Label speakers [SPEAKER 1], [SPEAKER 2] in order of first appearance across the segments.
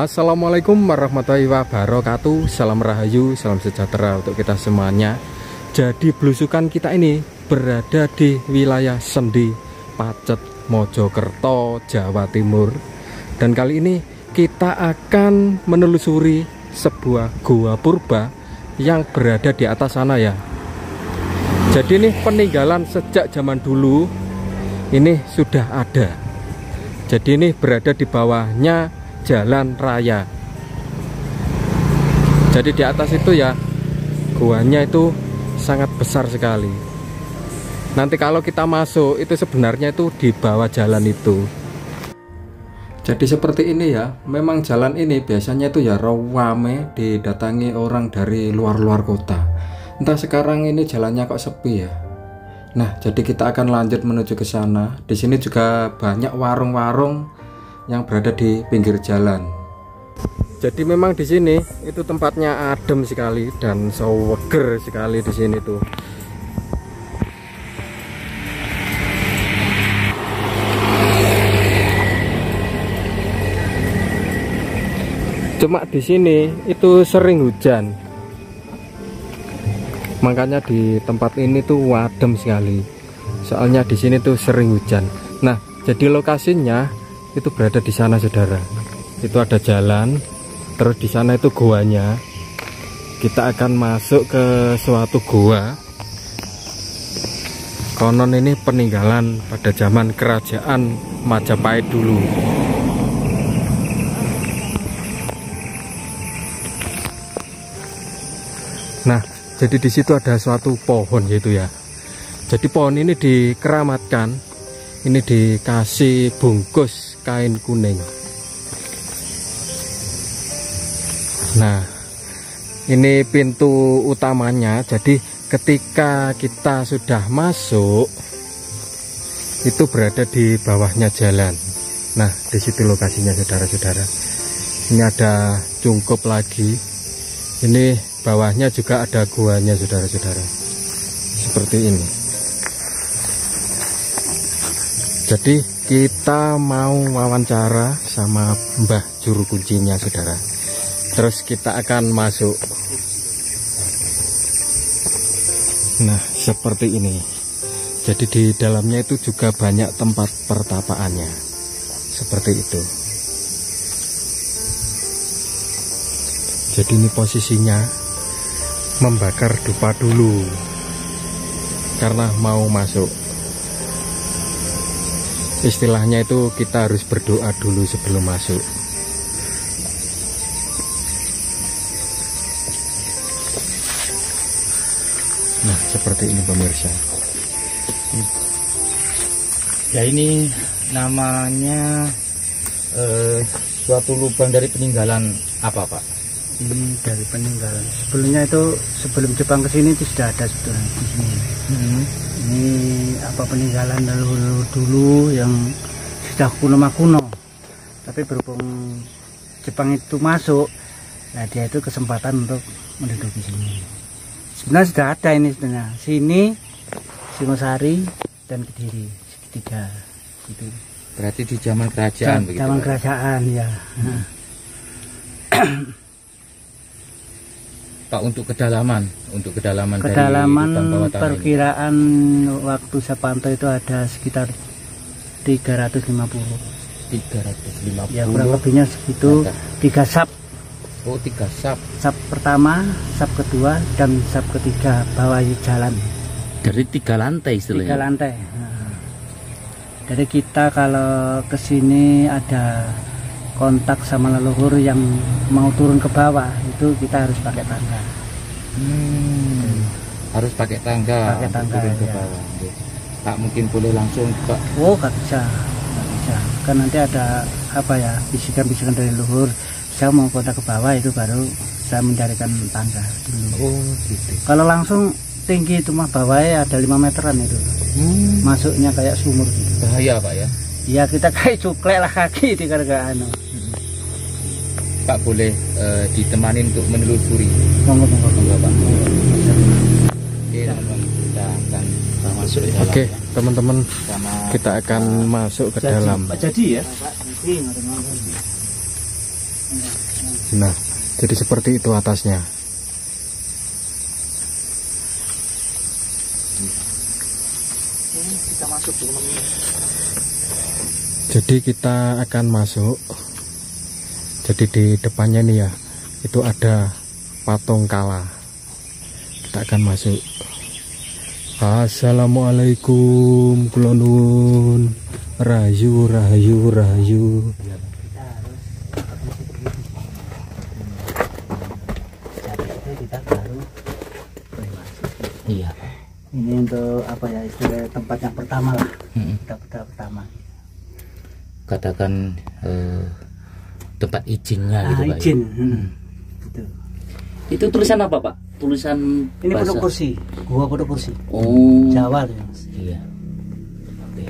[SPEAKER 1] Assalamualaikum warahmatullahi wabarakatuh. Salam rahayu, salam sejahtera untuk kita semuanya. Jadi belusukan kita ini berada di wilayah Sendi, Pacet, Mojokerto, Jawa Timur. Dan kali ini kita akan menelusuri sebuah gua purba yang berada di atas sana ya. Jadi ini peninggalan sejak zaman dulu ini sudah ada. Jadi ini berada di bawahnya jalan raya. Jadi di atas itu ya guanya itu sangat besar sekali. Nanti kalau kita masuk itu sebenarnya itu di bawah jalan itu. Jadi seperti ini ya. Memang jalan ini biasanya itu ya rame didatangi orang dari luar-luar kota. Entah sekarang ini jalannya kok sepi ya. Nah, jadi kita akan lanjut menuju ke sana. Di sini juga banyak warung-warung yang berada di pinggir jalan. Jadi memang di sini itu tempatnya adem sekali dan seger sekali di sini tuh. Cuma di sini itu sering hujan. Makanya di tempat ini tuh adem sekali. Soalnya di sini tuh sering hujan. Nah, jadi lokasinya itu berada di sana saudara. Itu ada jalan, terus di sana itu goanya. Kita akan masuk ke suatu goa. Konon ini peninggalan pada zaman kerajaan Majapahit dulu. Nah, jadi di situ ada suatu pohon gitu ya. Jadi pohon ini dikeramatkan, ini dikasih bungkus kain kuning. Nah, ini pintu utamanya. Jadi ketika kita sudah masuk itu berada di bawahnya jalan. Nah, di situ lokasinya saudara-saudara. Ini ada cungkup lagi. Ini bawahnya juga ada guanya saudara-saudara. Seperti ini. Jadi kita mau wawancara sama Mbah Juru Kuncinya saudara. Terus kita akan masuk. Nah, seperti ini. Jadi di dalamnya itu juga banyak tempat pertapaannya. Seperti itu. Jadi ini posisinya membakar dupa dulu karena mau masuk. Istilahnya itu kita harus berdoa dulu sebelum masuk. Nah, seperti ini pemirsa.
[SPEAKER 2] Ya, ini namanya suatu lubang dari peninggalan apa Pak?
[SPEAKER 3] Ini dari peninggalan. Sebelumnya itu sebelum Jepang kesini itu sudah ada sebetulnya di sini. Ini apa peninggalan dulu yang sudah kuno. Tapi berhubung Jepang itu masuk, nah dia itu kesempatan untuk menduduki sini. Sebenarnya sudah ada ini sebenarnya. Sini, Singosari dan Kediri, segitiga. Gitu.
[SPEAKER 2] Berarti di zaman kerajaan begitu.
[SPEAKER 3] Zaman kerajaan ya.
[SPEAKER 2] Pak, untuk kedalaman dari bawah tanah
[SPEAKER 3] perkiraan ini. Waktu saya pantau itu ada sekitar 350. Ya, kurang lebihnya segitu. 3 sap.
[SPEAKER 2] Oh, 3 sap.
[SPEAKER 3] Sap pertama, sap kedua, dan sap ketiga bawah jalan.
[SPEAKER 2] Dari 3 lantai istilahnya.
[SPEAKER 3] 3 lantai. Nah, jadi kita kalau kesini ada kontak sama leluhur yang mau turun ke bawah, itu kita harus pakai tangga.
[SPEAKER 2] Harus pakai tangga. Turun ke
[SPEAKER 3] ya.
[SPEAKER 2] bawah. Pak, mungkin boleh langsung Pak?
[SPEAKER 3] Oh, nggak bisa. Kan nanti ada apa ya, bisikan-bisikan dari leluhur. Saya mau kontak ke bawah itu baru saya mencarikan tangga dulu.
[SPEAKER 2] Oh, gitu.
[SPEAKER 3] Kalau langsung tinggi itu mah bawahnya ada 5 meteran itu. Masuknya kayak sumur gitu.
[SPEAKER 2] Bahaya Pak ya?
[SPEAKER 3] Ya, kita kayak cuklek lah kaki di karga anu.
[SPEAKER 2] Pak, boleh ditemani untuk menelusuri.
[SPEAKER 3] Monggo Pak.
[SPEAKER 2] Oke, teman-teman, kita akan masuk ke dalam.
[SPEAKER 1] Oke, teman-teman, kita akan masuk ke dalam.
[SPEAKER 2] Jadi ya.
[SPEAKER 1] Nah, jadi seperti itu atasnya.
[SPEAKER 3] Kita masuk teman-teman.
[SPEAKER 1] Jadi kita akan masuk. Jadi di depannya nih ya, itu ada patung kala. Kita akan masuk. Assalamualaikum, kula nuwun. Rahayu, rahayu, rahayu.
[SPEAKER 3] Kita baru.
[SPEAKER 2] Iya.
[SPEAKER 3] Ini untuk apa ya, istilah tempat yang pertama lah. Kita pertama.
[SPEAKER 2] Katakan tempat izinnya gitu Pak.
[SPEAKER 3] Izin. Gitu.
[SPEAKER 2] Itu tulisan apa Pak? Tulisan
[SPEAKER 3] Ini
[SPEAKER 2] bahasa-
[SPEAKER 3] Pondok Kursi, gua Pondok Kursi.
[SPEAKER 2] Oh.
[SPEAKER 3] Jawa tuh, Mas.
[SPEAKER 2] Iya. Oke.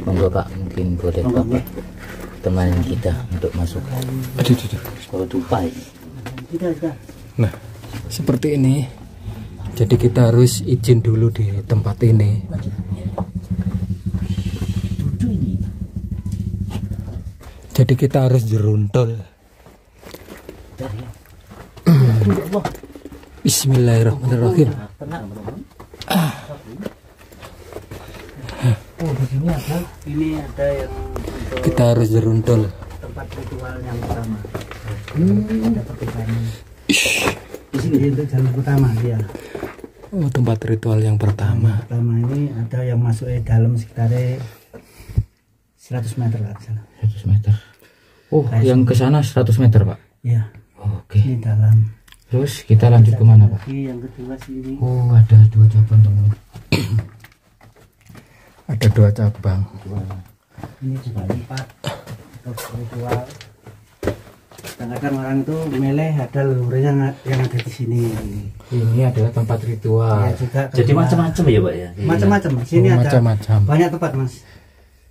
[SPEAKER 2] Monggo Pak, mungkin boleh
[SPEAKER 3] Monggo,
[SPEAKER 2] Bapak teman kita untuk masuk.
[SPEAKER 1] Aduh, aduh, aduh.
[SPEAKER 2] Kalau tupai.
[SPEAKER 3] Sudah.
[SPEAKER 1] Nah, seperti ini. Jadi kita harus izin dulu di tempat ini. Jadi kita harus jeruntol. Bismillahirrahmanirrahim.
[SPEAKER 3] Oh, di sini ada. Ini ada yang untuk
[SPEAKER 1] Kita harus jeruntol.
[SPEAKER 3] tempat ritual yang pertama. Ada pertukaran. Di sini untuk jalur pertama ya.
[SPEAKER 1] Oh, tempat ritual yang pertama.
[SPEAKER 3] Pertama ini ada yang masuk dalam sekitar 100 meter lah di sana.
[SPEAKER 2] 100 meter. Oh,
[SPEAKER 3] Kayak
[SPEAKER 2] yang ke sana 100 meter Pak.
[SPEAKER 3] Iya,
[SPEAKER 2] Oke.
[SPEAKER 3] ini dalam.
[SPEAKER 2] Terus kita lanjut kemana Pak?
[SPEAKER 3] Lagi yang kedua sini.
[SPEAKER 2] Oh, ada 2 cabang teman.
[SPEAKER 1] Ada 2 cabang.
[SPEAKER 3] Ini juga tempat untuk ritual. Kadang-kadang orang itu milih ada leluhurnya yang ada di sini.
[SPEAKER 2] Ini adalah tempat ritual.
[SPEAKER 3] Ya, juga
[SPEAKER 2] Jadi
[SPEAKER 3] kayak-
[SPEAKER 2] macam-macam ya Pak ya?
[SPEAKER 3] Macam-macam. Sini
[SPEAKER 1] Oh,
[SPEAKER 3] ada
[SPEAKER 1] macam-macam.
[SPEAKER 3] banyak tempat, Mas.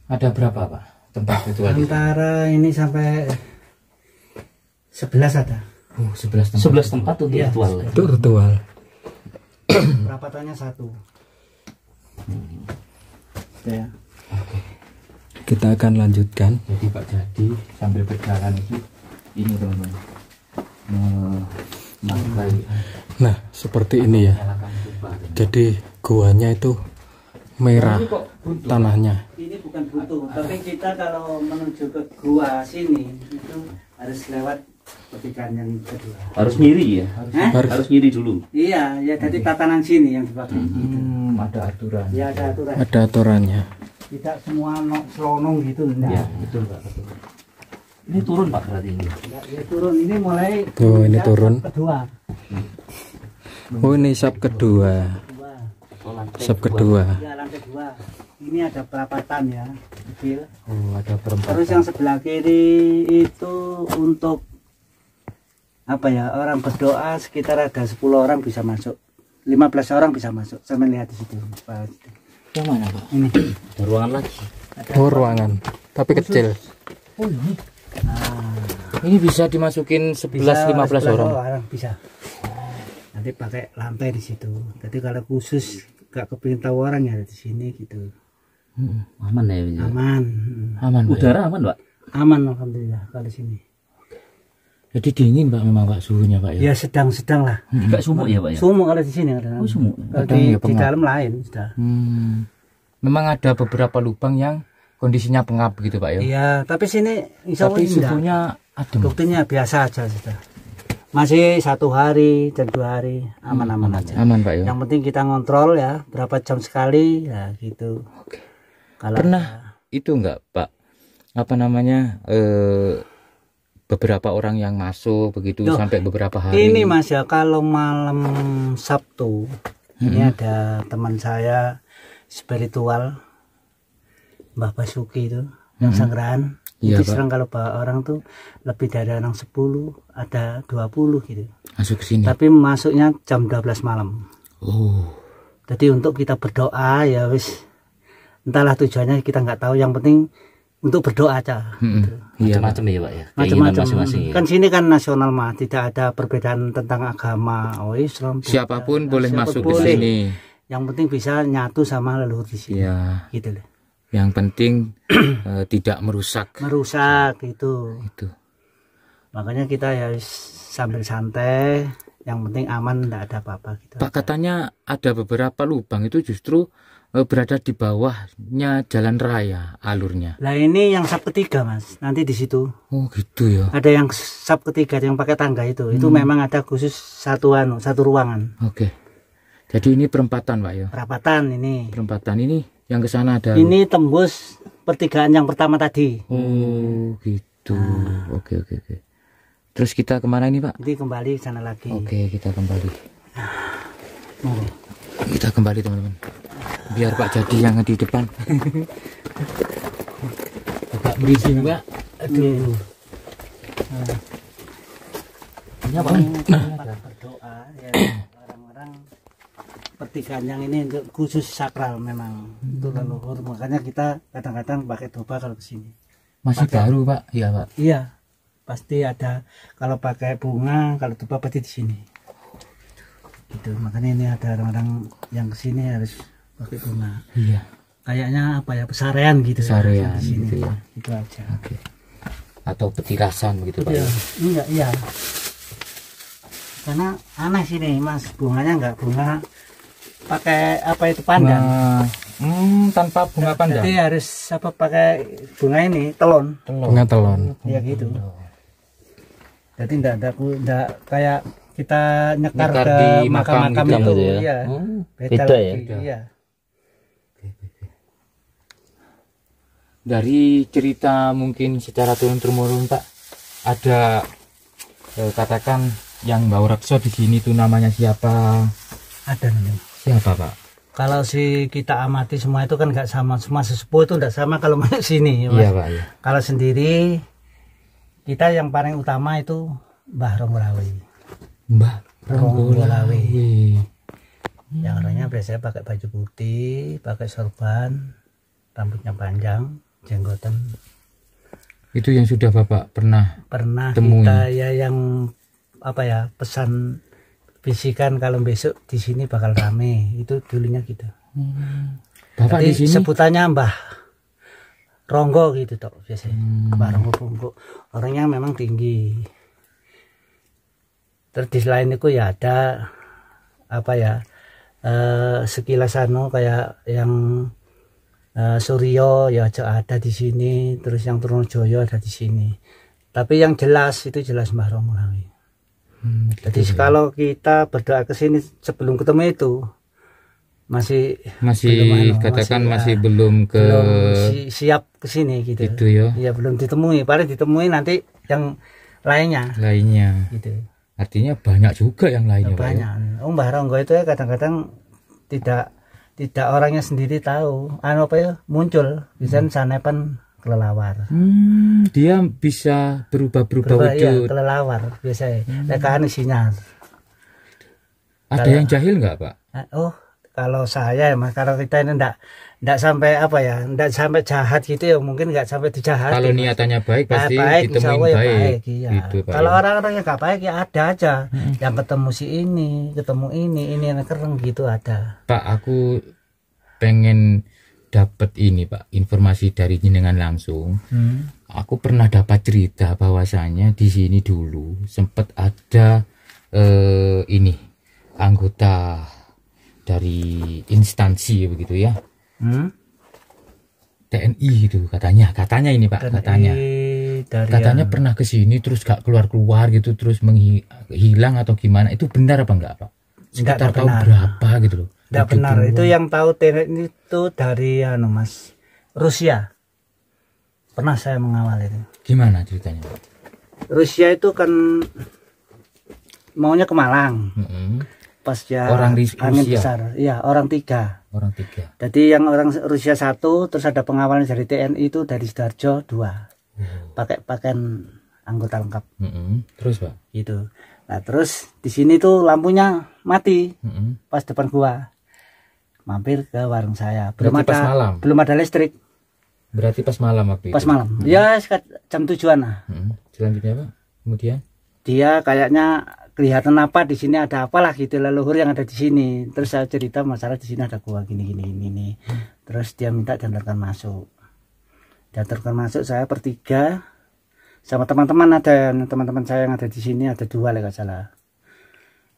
[SPEAKER 2] Ada berapa Pak tempat ritual itu?
[SPEAKER 3] Antara ini sampai 11 ada.
[SPEAKER 2] Oh, 11 tempat. 11 tempat untuk
[SPEAKER 3] Iya.
[SPEAKER 2] ritual.
[SPEAKER 1] Itu ritual.
[SPEAKER 3] Perapatannya 1. Ya.
[SPEAKER 1] Kita akan lanjutkan.
[SPEAKER 2] Jadi Pak Jadi sambil berjalan itu ini teman-teman. Memakai
[SPEAKER 1] Nah, seperti ini ya.
[SPEAKER 2] nyalakan tumpah.
[SPEAKER 1] Jadi guanya itu merah tanahnya.
[SPEAKER 3] Ini bukan buntu, tapi kita kalau menuju ke gua sini itu harus lewat petikan yang kedua.
[SPEAKER 2] Harus ngiri ya?
[SPEAKER 3] Hah?
[SPEAKER 2] Harus ngiri dulu.
[SPEAKER 3] Iya, ya jadi tatanan sini yang dipakai.
[SPEAKER 2] Ada aturan.
[SPEAKER 3] Ya ada aturan.
[SPEAKER 1] Ada aturannya.
[SPEAKER 3] Tidak semua selonong gitu, enggak.
[SPEAKER 2] Ya, betul Pak, betul. Ini turun Pak berarti ini.
[SPEAKER 3] Enggak, ya turun ini mulai.
[SPEAKER 1] Tuh, ini
[SPEAKER 3] ya,
[SPEAKER 1] turun.
[SPEAKER 3] Kedua.
[SPEAKER 1] Oh, ini sub kedua.
[SPEAKER 3] Kedua.
[SPEAKER 1] Sub kedua.
[SPEAKER 3] Ya lantai 2. Ini ada perapatan ya, kecil.
[SPEAKER 2] Oh, ada perempat.
[SPEAKER 3] Terus yang sebelah kiri itu untuk apa ya, orang berdoa sekitar ada 10 orang bisa masuk, 15 orang bisa masuk. Saya melihat di situ Pak.
[SPEAKER 2] Yang mana Pak?
[SPEAKER 3] Ini
[SPEAKER 2] Ada ruangan lagi.
[SPEAKER 1] Oh, ruangan. Tapi kecil.
[SPEAKER 2] Oh ini.
[SPEAKER 3] nah,
[SPEAKER 2] Ini bisa dimasukin 11-15 orang.
[SPEAKER 3] bisa. Nanti pakai lantai di situ. Jadi kalau khusus gak kepingin tahu orang ya di sini gitu.
[SPEAKER 2] Aman ya ini.
[SPEAKER 3] Aman.
[SPEAKER 2] Aman. Udara aman Pak.
[SPEAKER 3] Aman alhamdulillah kalau di sini.
[SPEAKER 2] Jadi dingin Pak memang Pak suhunya Pak ya.
[SPEAKER 3] Ya sedang-sedang lah.
[SPEAKER 2] Enggak sumuk ya Pak ya.
[SPEAKER 3] Sumuk kalau di sini ada.
[SPEAKER 2] Oh, sumuk.
[SPEAKER 3] Kalau
[SPEAKER 1] Kadang
[SPEAKER 3] di
[SPEAKER 1] ya pengap.
[SPEAKER 3] dalam lain sudah.
[SPEAKER 2] Memang ada beberapa lubang yang kondisinya pengap gitu Pak ya.
[SPEAKER 3] Iya, tapi sini insya Allah
[SPEAKER 2] Tapi
[SPEAKER 3] enggak.
[SPEAKER 2] suhunya adem.
[SPEAKER 3] Buktinya biasa aja sudah. Masih 1 hari dan 2 hari aman-aman aja.
[SPEAKER 2] Aman Pak ya.
[SPEAKER 3] Yang penting kita ngontrol ya berapa jam sekali ya gitu. Kalau
[SPEAKER 2] Pernah itu enggak Pak? Apa namanya? Beberapa orang yang masuk begitu
[SPEAKER 3] Duh,
[SPEAKER 2] sampai beberapa hari.
[SPEAKER 3] ini Mas ya, kalau malam Sabtu ini ada teman saya spiritual Mbah Basuki itu yang Sanggrahan.
[SPEAKER 2] Iya,
[SPEAKER 3] Itu
[SPEAKER 2] Pak.
[SPEAKER 3] serang kalau bawa orang tuh lebih dari orang 10, ada 20 gitu.
[SPEAKER 2] Masuk ke sini.
[SPEAKER 3] Tapi masuknya jam 12 malam.
[SPEAKER 2] Oh.
[SPEAKER 3] Jadi untuk kita berdoa ya wis, entahlah tujuannya kita nggak tahu, yang penting untuk berdoa aja. Gitu.
[SPEAKER 2] Macam-macam ya Pak ya. Keinginan
[SPEAKER 3] Macam-macam.
[SPEAKER 2] masing-masing ya.
[SPEAKER 3] Kan sini kan nasional mah, tidak ada perbedaan tentang agama. Oh Islam. Buddha.
[SPEAKER 2] Siapapun boleh
[SPEAKER 3] Siapapun
[SPEAKER 2] masuk
[SPEAKER 3] boleh.
[SPEAKER 2] ke sini.
[SPEAKER 3] Yang penting bisa nyatu sama leluhur di sini.
[SPEAKER 2] Ya.
[SPEAKER 3] Gitu loh.
[SPEAKER 2] Yang penting tidak merusak
[SPEAKER 3] Merusak itu.
[SPEAKER 2] itu.
[SPEAKER 3] Makanya kita ya sambil santai, yang penting aman, tidak ada apa-apa gitu.
[SPEAKER 2] Pak, katanya ada beberapa lubang itu justru berada di bawahnya jalan raya alurnya.
[SPEAKER 3] Nah ini yang sub ketiga mas, nanti di situ.
[SPEAKER 2] Oh gitu ya.
[SPEAKER 3] Ada yang sub ketiga yang pakai tangga itu memang ada khusus satu ruangan.
[SPEAKER 2] Oke. Jadi ini perempatan Pak ya.
[SPEAKER 3] Perapatan ini.
[SPEAKER 2] Perempatan ini yang ke sana ada.
[SPEAKER 3] Ini tembus pertigaan yang pertama tadi.
[SPEAKER 2] Oh gitu. Oke. Terus kita kemana ini Pak?
[SPEAKER 3] Jadi kembali ke sana lagi.
[SPEAKER 2] Oke, kita kembali.
[SPEAKER 3] Oh.
[SPEAKER 2] Kita kembali teman-teman. Biar Pak jadi yang di depan. Agak berisik Pak.
[SPEAKER 3] Aduh.
[SPEAKER 2] Ini apa?
[SPEAKER 3] Berdoa ya orang-orang pertigaan yang ini untuk khusus sakral memang untuk leluhur. Makanya kita kadang-kadang pakai doba kalau ke sini.
[SPEAKER 2] Masih baru Pak? Iya Pak.
[SPEAKER 3] Iya. Pasti ada kalau pakai bunga, kalau doba pasti di sini. Gitu. Makanya ini ada orang-orang yang ke sini harus pakai bunga.
[SPEAKER 2] Iya.
[SPEAKER 3] Kayaknya apa ya, pesarean gitu.
[SPEAKER 2] Pesarean
[SPEAKER 3] di sini.
[SPEAKER 2] gitu ya.
[SPEAKER 3] Itu aja.
[SPEAKER 2] Oke. Atau petirasan begitu Pak.
[SPEAKER 3] Iya. Enggak, iya. Karena aneh sini Mas, bunganya enggak bunga pakai apa itu pandan.
[SPEAKER 2] Tanpa bunga pandan.
[SPEAKER 3] Jadi harus apa pakai bunga ini telon.
[SPEAKER 1] Bunga telon.
[SPEAKER 3] Ya gitu. Jadi enggak kayak kita nyekar ke
[SPEAKER 2] di
[SPEAKER 3] makam-makam
[SPEAKER 2] gitu
[SPEAKER 3] itu
[SPEAKER 2] ya.
[SPEAKER 3] iya.
[SPEAKER 4] Beda
[SPEAKER 3] lagi,
[SPEAKER 4] ya?
[SPEAKER 3] Iya.
[SPEAKER 2] Dari cerita mungkin secara turun-temurun Pak, ada katakan yang Mbah Rekso di sini tuh namanya siapa?
[SPEAKER 3] Ada nih.
[SPEAKER 2] Siapa Pak?
[SPEAKER 3] Kalau kita amati semua itu kan nggak sama, semua sesepuh itu nggak sama kalau masuk sini. Ya,
[SPEAKER 2] Iya Pak ya.
[SPEAKER 3] Kalau sendiri kita yang paling utama itu Mbah Ronggolawe.
[SPEAKER 2] Mbah
[SPEAKER 3] Ronggolawe. Yang orangnya biasanya pakai baju putih, pakai sorban, rambutnya panjang, jenggotan.
[SPEAKER 2] Itu yang sudah Bapak pernah temui.
[SPEAKER 3] Kita ya yang apa ya, pesan bisikan kalau besok di sini bakal rame, itu dulunya gitu.
[SPEAKER 2] Bapak di sini
[SPEAKER 3] sebutannya Mbah Ronggo gitu toh biasanya. Mbah Ronggo. Orangnya memang tinggi. Terus di selain itu ya ada apa ya, sekilas kayak yang Suryo ya ada di sini, terus yang Trunojoyo ada di sini. Tapi yang jelas itu jelas Mbah Ronggolawe. Jadi kalau kita berdoa ke sini sebelum ketemu itu masih
[SPEAKER 2] katakan masih
[SPEAKER 3] ya,
[SPEAKER 2] belum
[SPEAKER 3] siap ke sini gitu.
[SPEAKER 2] Itu ya.
[SPEAKER 3] Ya belum ditemui, paling ditemui nanti yang lainnya. Gitu.
[SPEAKER 2] Artinya banyak juga yang lainnya
[SPEAKER 3] banyak. Mbah Ronggo itu ya kadang-kadang tidak orangnya sendiri tahu apa ya muncul bisa sanepan kelelawar.
[SPEAKER 2] Dia bisa berubah
[SPEAKER 3] iya,
[SPEAKER 2] wujud.
[SPEAKER 3] Kelelawar biasanya. Rekaan sinyal.
[SPEAKER 2] Ada yang jahil nggak Pak?
[SPEAKER 3] Kalau saya ya Mas, kalau kita ini enggak sampai apa ya, enggak sampai jahat gitu ya, mungkin enggak sampai dijahat.
[SPEAKER 2] Kalau niatannya baik pasti ditemuin
[SPEAKER 3] ya
[SPEAKER 2] baik.
[SPEAKER 3] Iya.
[SPEAKER 2] Gitu, Pak,
[SPEAKER 3] kalau
[SPEAKER 2] ya.
[SPEAKER 3] orang-orang yang enggak baik ya ada aja. Yang ketemu si ini, ketemu ini yang kereng gitu ada.
[SPEAKER 2] Pak, aku pengen dapat ini Pak, informasi dari jenengan langsung. Aku pernah dapat cerita bahwasanya di sini dulu sempat ada ini anggota dari instansi begitu ya. TNI itu katanya ini Pak, katanya pernah ke sini terus gak keluar gitu, terus menghilang atau gimana, itu benar apa enggak Pak? Sekitar tahun berapa gitu loh?
[SPEAKER 3] Enggak benar, itu yang tahu TNI itu dari Mas, Rusia. Pernah saya mengawal itu.
[SPEAKER 2] Gimana ceritanya Pak?
[SPEAKER 3] Rusia itu kan maunya ke Malang. Pas ya
[SPEAKER 2] orang
[SPEAKER 3] angin
[SPEAKER 2] Rusia.
[SPEAKER 3] besar, iya orang tiga. Jadi yang orang Rusia 1, terus ada pengawalnya dari TNI itu dari Sidoarjo 2, pakai pakaian anggota lengkap.
[SPEAKER 2] Terus Pak?
[SPEAKER 3] Gitu. Nah terus di sini tuh lampunya mati, pas depan gua. Mampir ke warung saya. Belum ada listrik.
[SPEAKER 2] Berarti pas malam waktu itu.
[SPEAKER 3] Pas malam. Ya jam 7-an lah.
[SPEAKER 2] Selanjutnya Pak, kemudian
[SPEAKER 3] dia kayaknya kelihatan apa di sini ada apalah gitu, leluhur yang ada di sini. Terus saya cerita masalah di sini ada gua gini. Terus dia minta diantarkan masuk. Diantarkan masuk, saya bertiga sama teman-teman, ada teman-teman saya yang ada di sini, ada 2 lah nggak salah.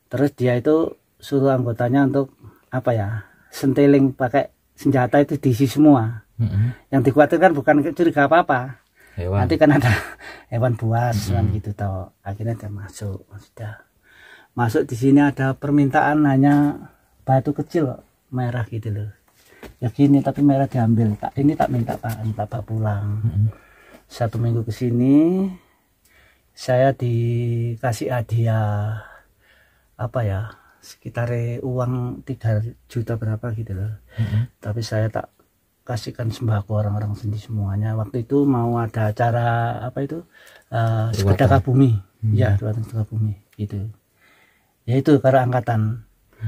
[SPEAKER 3] Terus dia itu suruh anggotanya untuk apa ya, senteling pakai senjata itu diisi semua. Yang dikhawatirkan bukan curiga apa-apa, nanti kan ada hewan buas kan gitu toh. Akhirnya dia masuk, sudah masuk di sini ada permintaan hanya batu kecil merah gitu loh. Ya gini tapi merah diambil. Ini tak minta Pak, minta Pak pulang. 1 minggu ke sini saya dikasih hadiah apa ya, sekitar uang 3 juta berapa gitu loh. Tapi saya tak kasihkan sembako orang-orang sini semuanya. Waktu itu mau ada acara apa itu sedekah bumi. Ya, sedekah bumi gitu. Ya itu karena angkatan.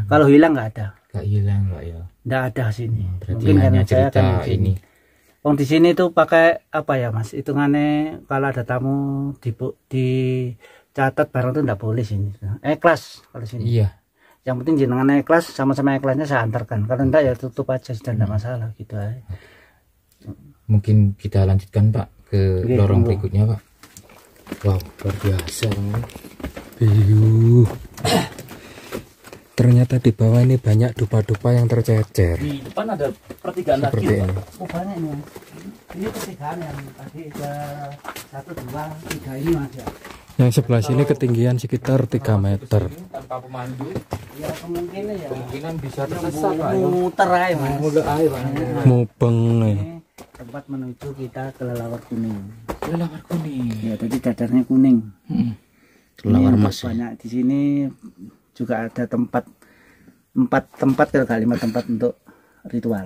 [SPEAKER 3] Kalau hilang nggak ada.
[SPEAKER 2] Nggak hilang Pak ya.
[SPEAKER 3] Nggak ada sini.
[SPEAKER 2] Berarti
[SPEAKER 3] Mungkin
[SPEAKER 2] hanya
[SPEAKER 3] karena saya
[SPEAKER 2] cerita
[SPEAKER 3] kan
[SPEAKER 2] ini.
[SPEAKER 3] Wong di sini tuh pakai apa ya Mas? Hitungannya kalau ada tamu dicatat barang tuh nggak boleh sini. Ikhlas kalau sini.
[SPEAKER 2] Iya.
[SPEAKER 3] Yang penting jenengan ikhlas, sama-sama ikhlasnya saya antarkan. Kalau enggak ya tutup aja sudah enggak masalah gitu aja.
[SPEAKER 2] Mungkin kita lanjutkan Pak ke
[SPEAKER 3] Oke,
[SPEAKER 2] lorong
[SPEAKER 3] tunggu.
[SPEAKER 2] berikutnya Pak. Wow, luar biasa.
[SPEAKER 1] Ternyata di bawah ini banyak dupa-dupa yang tercecer
[SPEAKER 3] Di depan ada pertigaan
[SPEAKER 1] seperti ini.
[SPEAKER 3] Oh banyak ini. Ini pertigaan yang tadi ada 1, 2, 3 ini Mas ya.
[SPEAKER 1] Yang sebelah sini ketinggian sekitar 3 meter.
[SPEAKER 2] Tanpa pemandu,
[SPEAKER 3] Ya kemungkinan ya.
[SPEAKER 2] kemungkinan bisa tersesat Pak.
[SPEAKER 3] Muter aja Mas.
[SPEAKER 1] Mubeng nih.
[SPEAKER 3] Ini tempat menuju kita ke Lelawar Kuning.
[SPEAKER 2] Lelawar kuning.
[SPEAKER 3] Ya tadi dadarnya kuning.
[SPEAKER 2] Kelelawar
[SPEAKER 3] Ini
[SPEAKER 2] emas ya.
[SPEAKER 3] banyak di sini juga ada 4 tempat kali 5 tempat untuk ritual.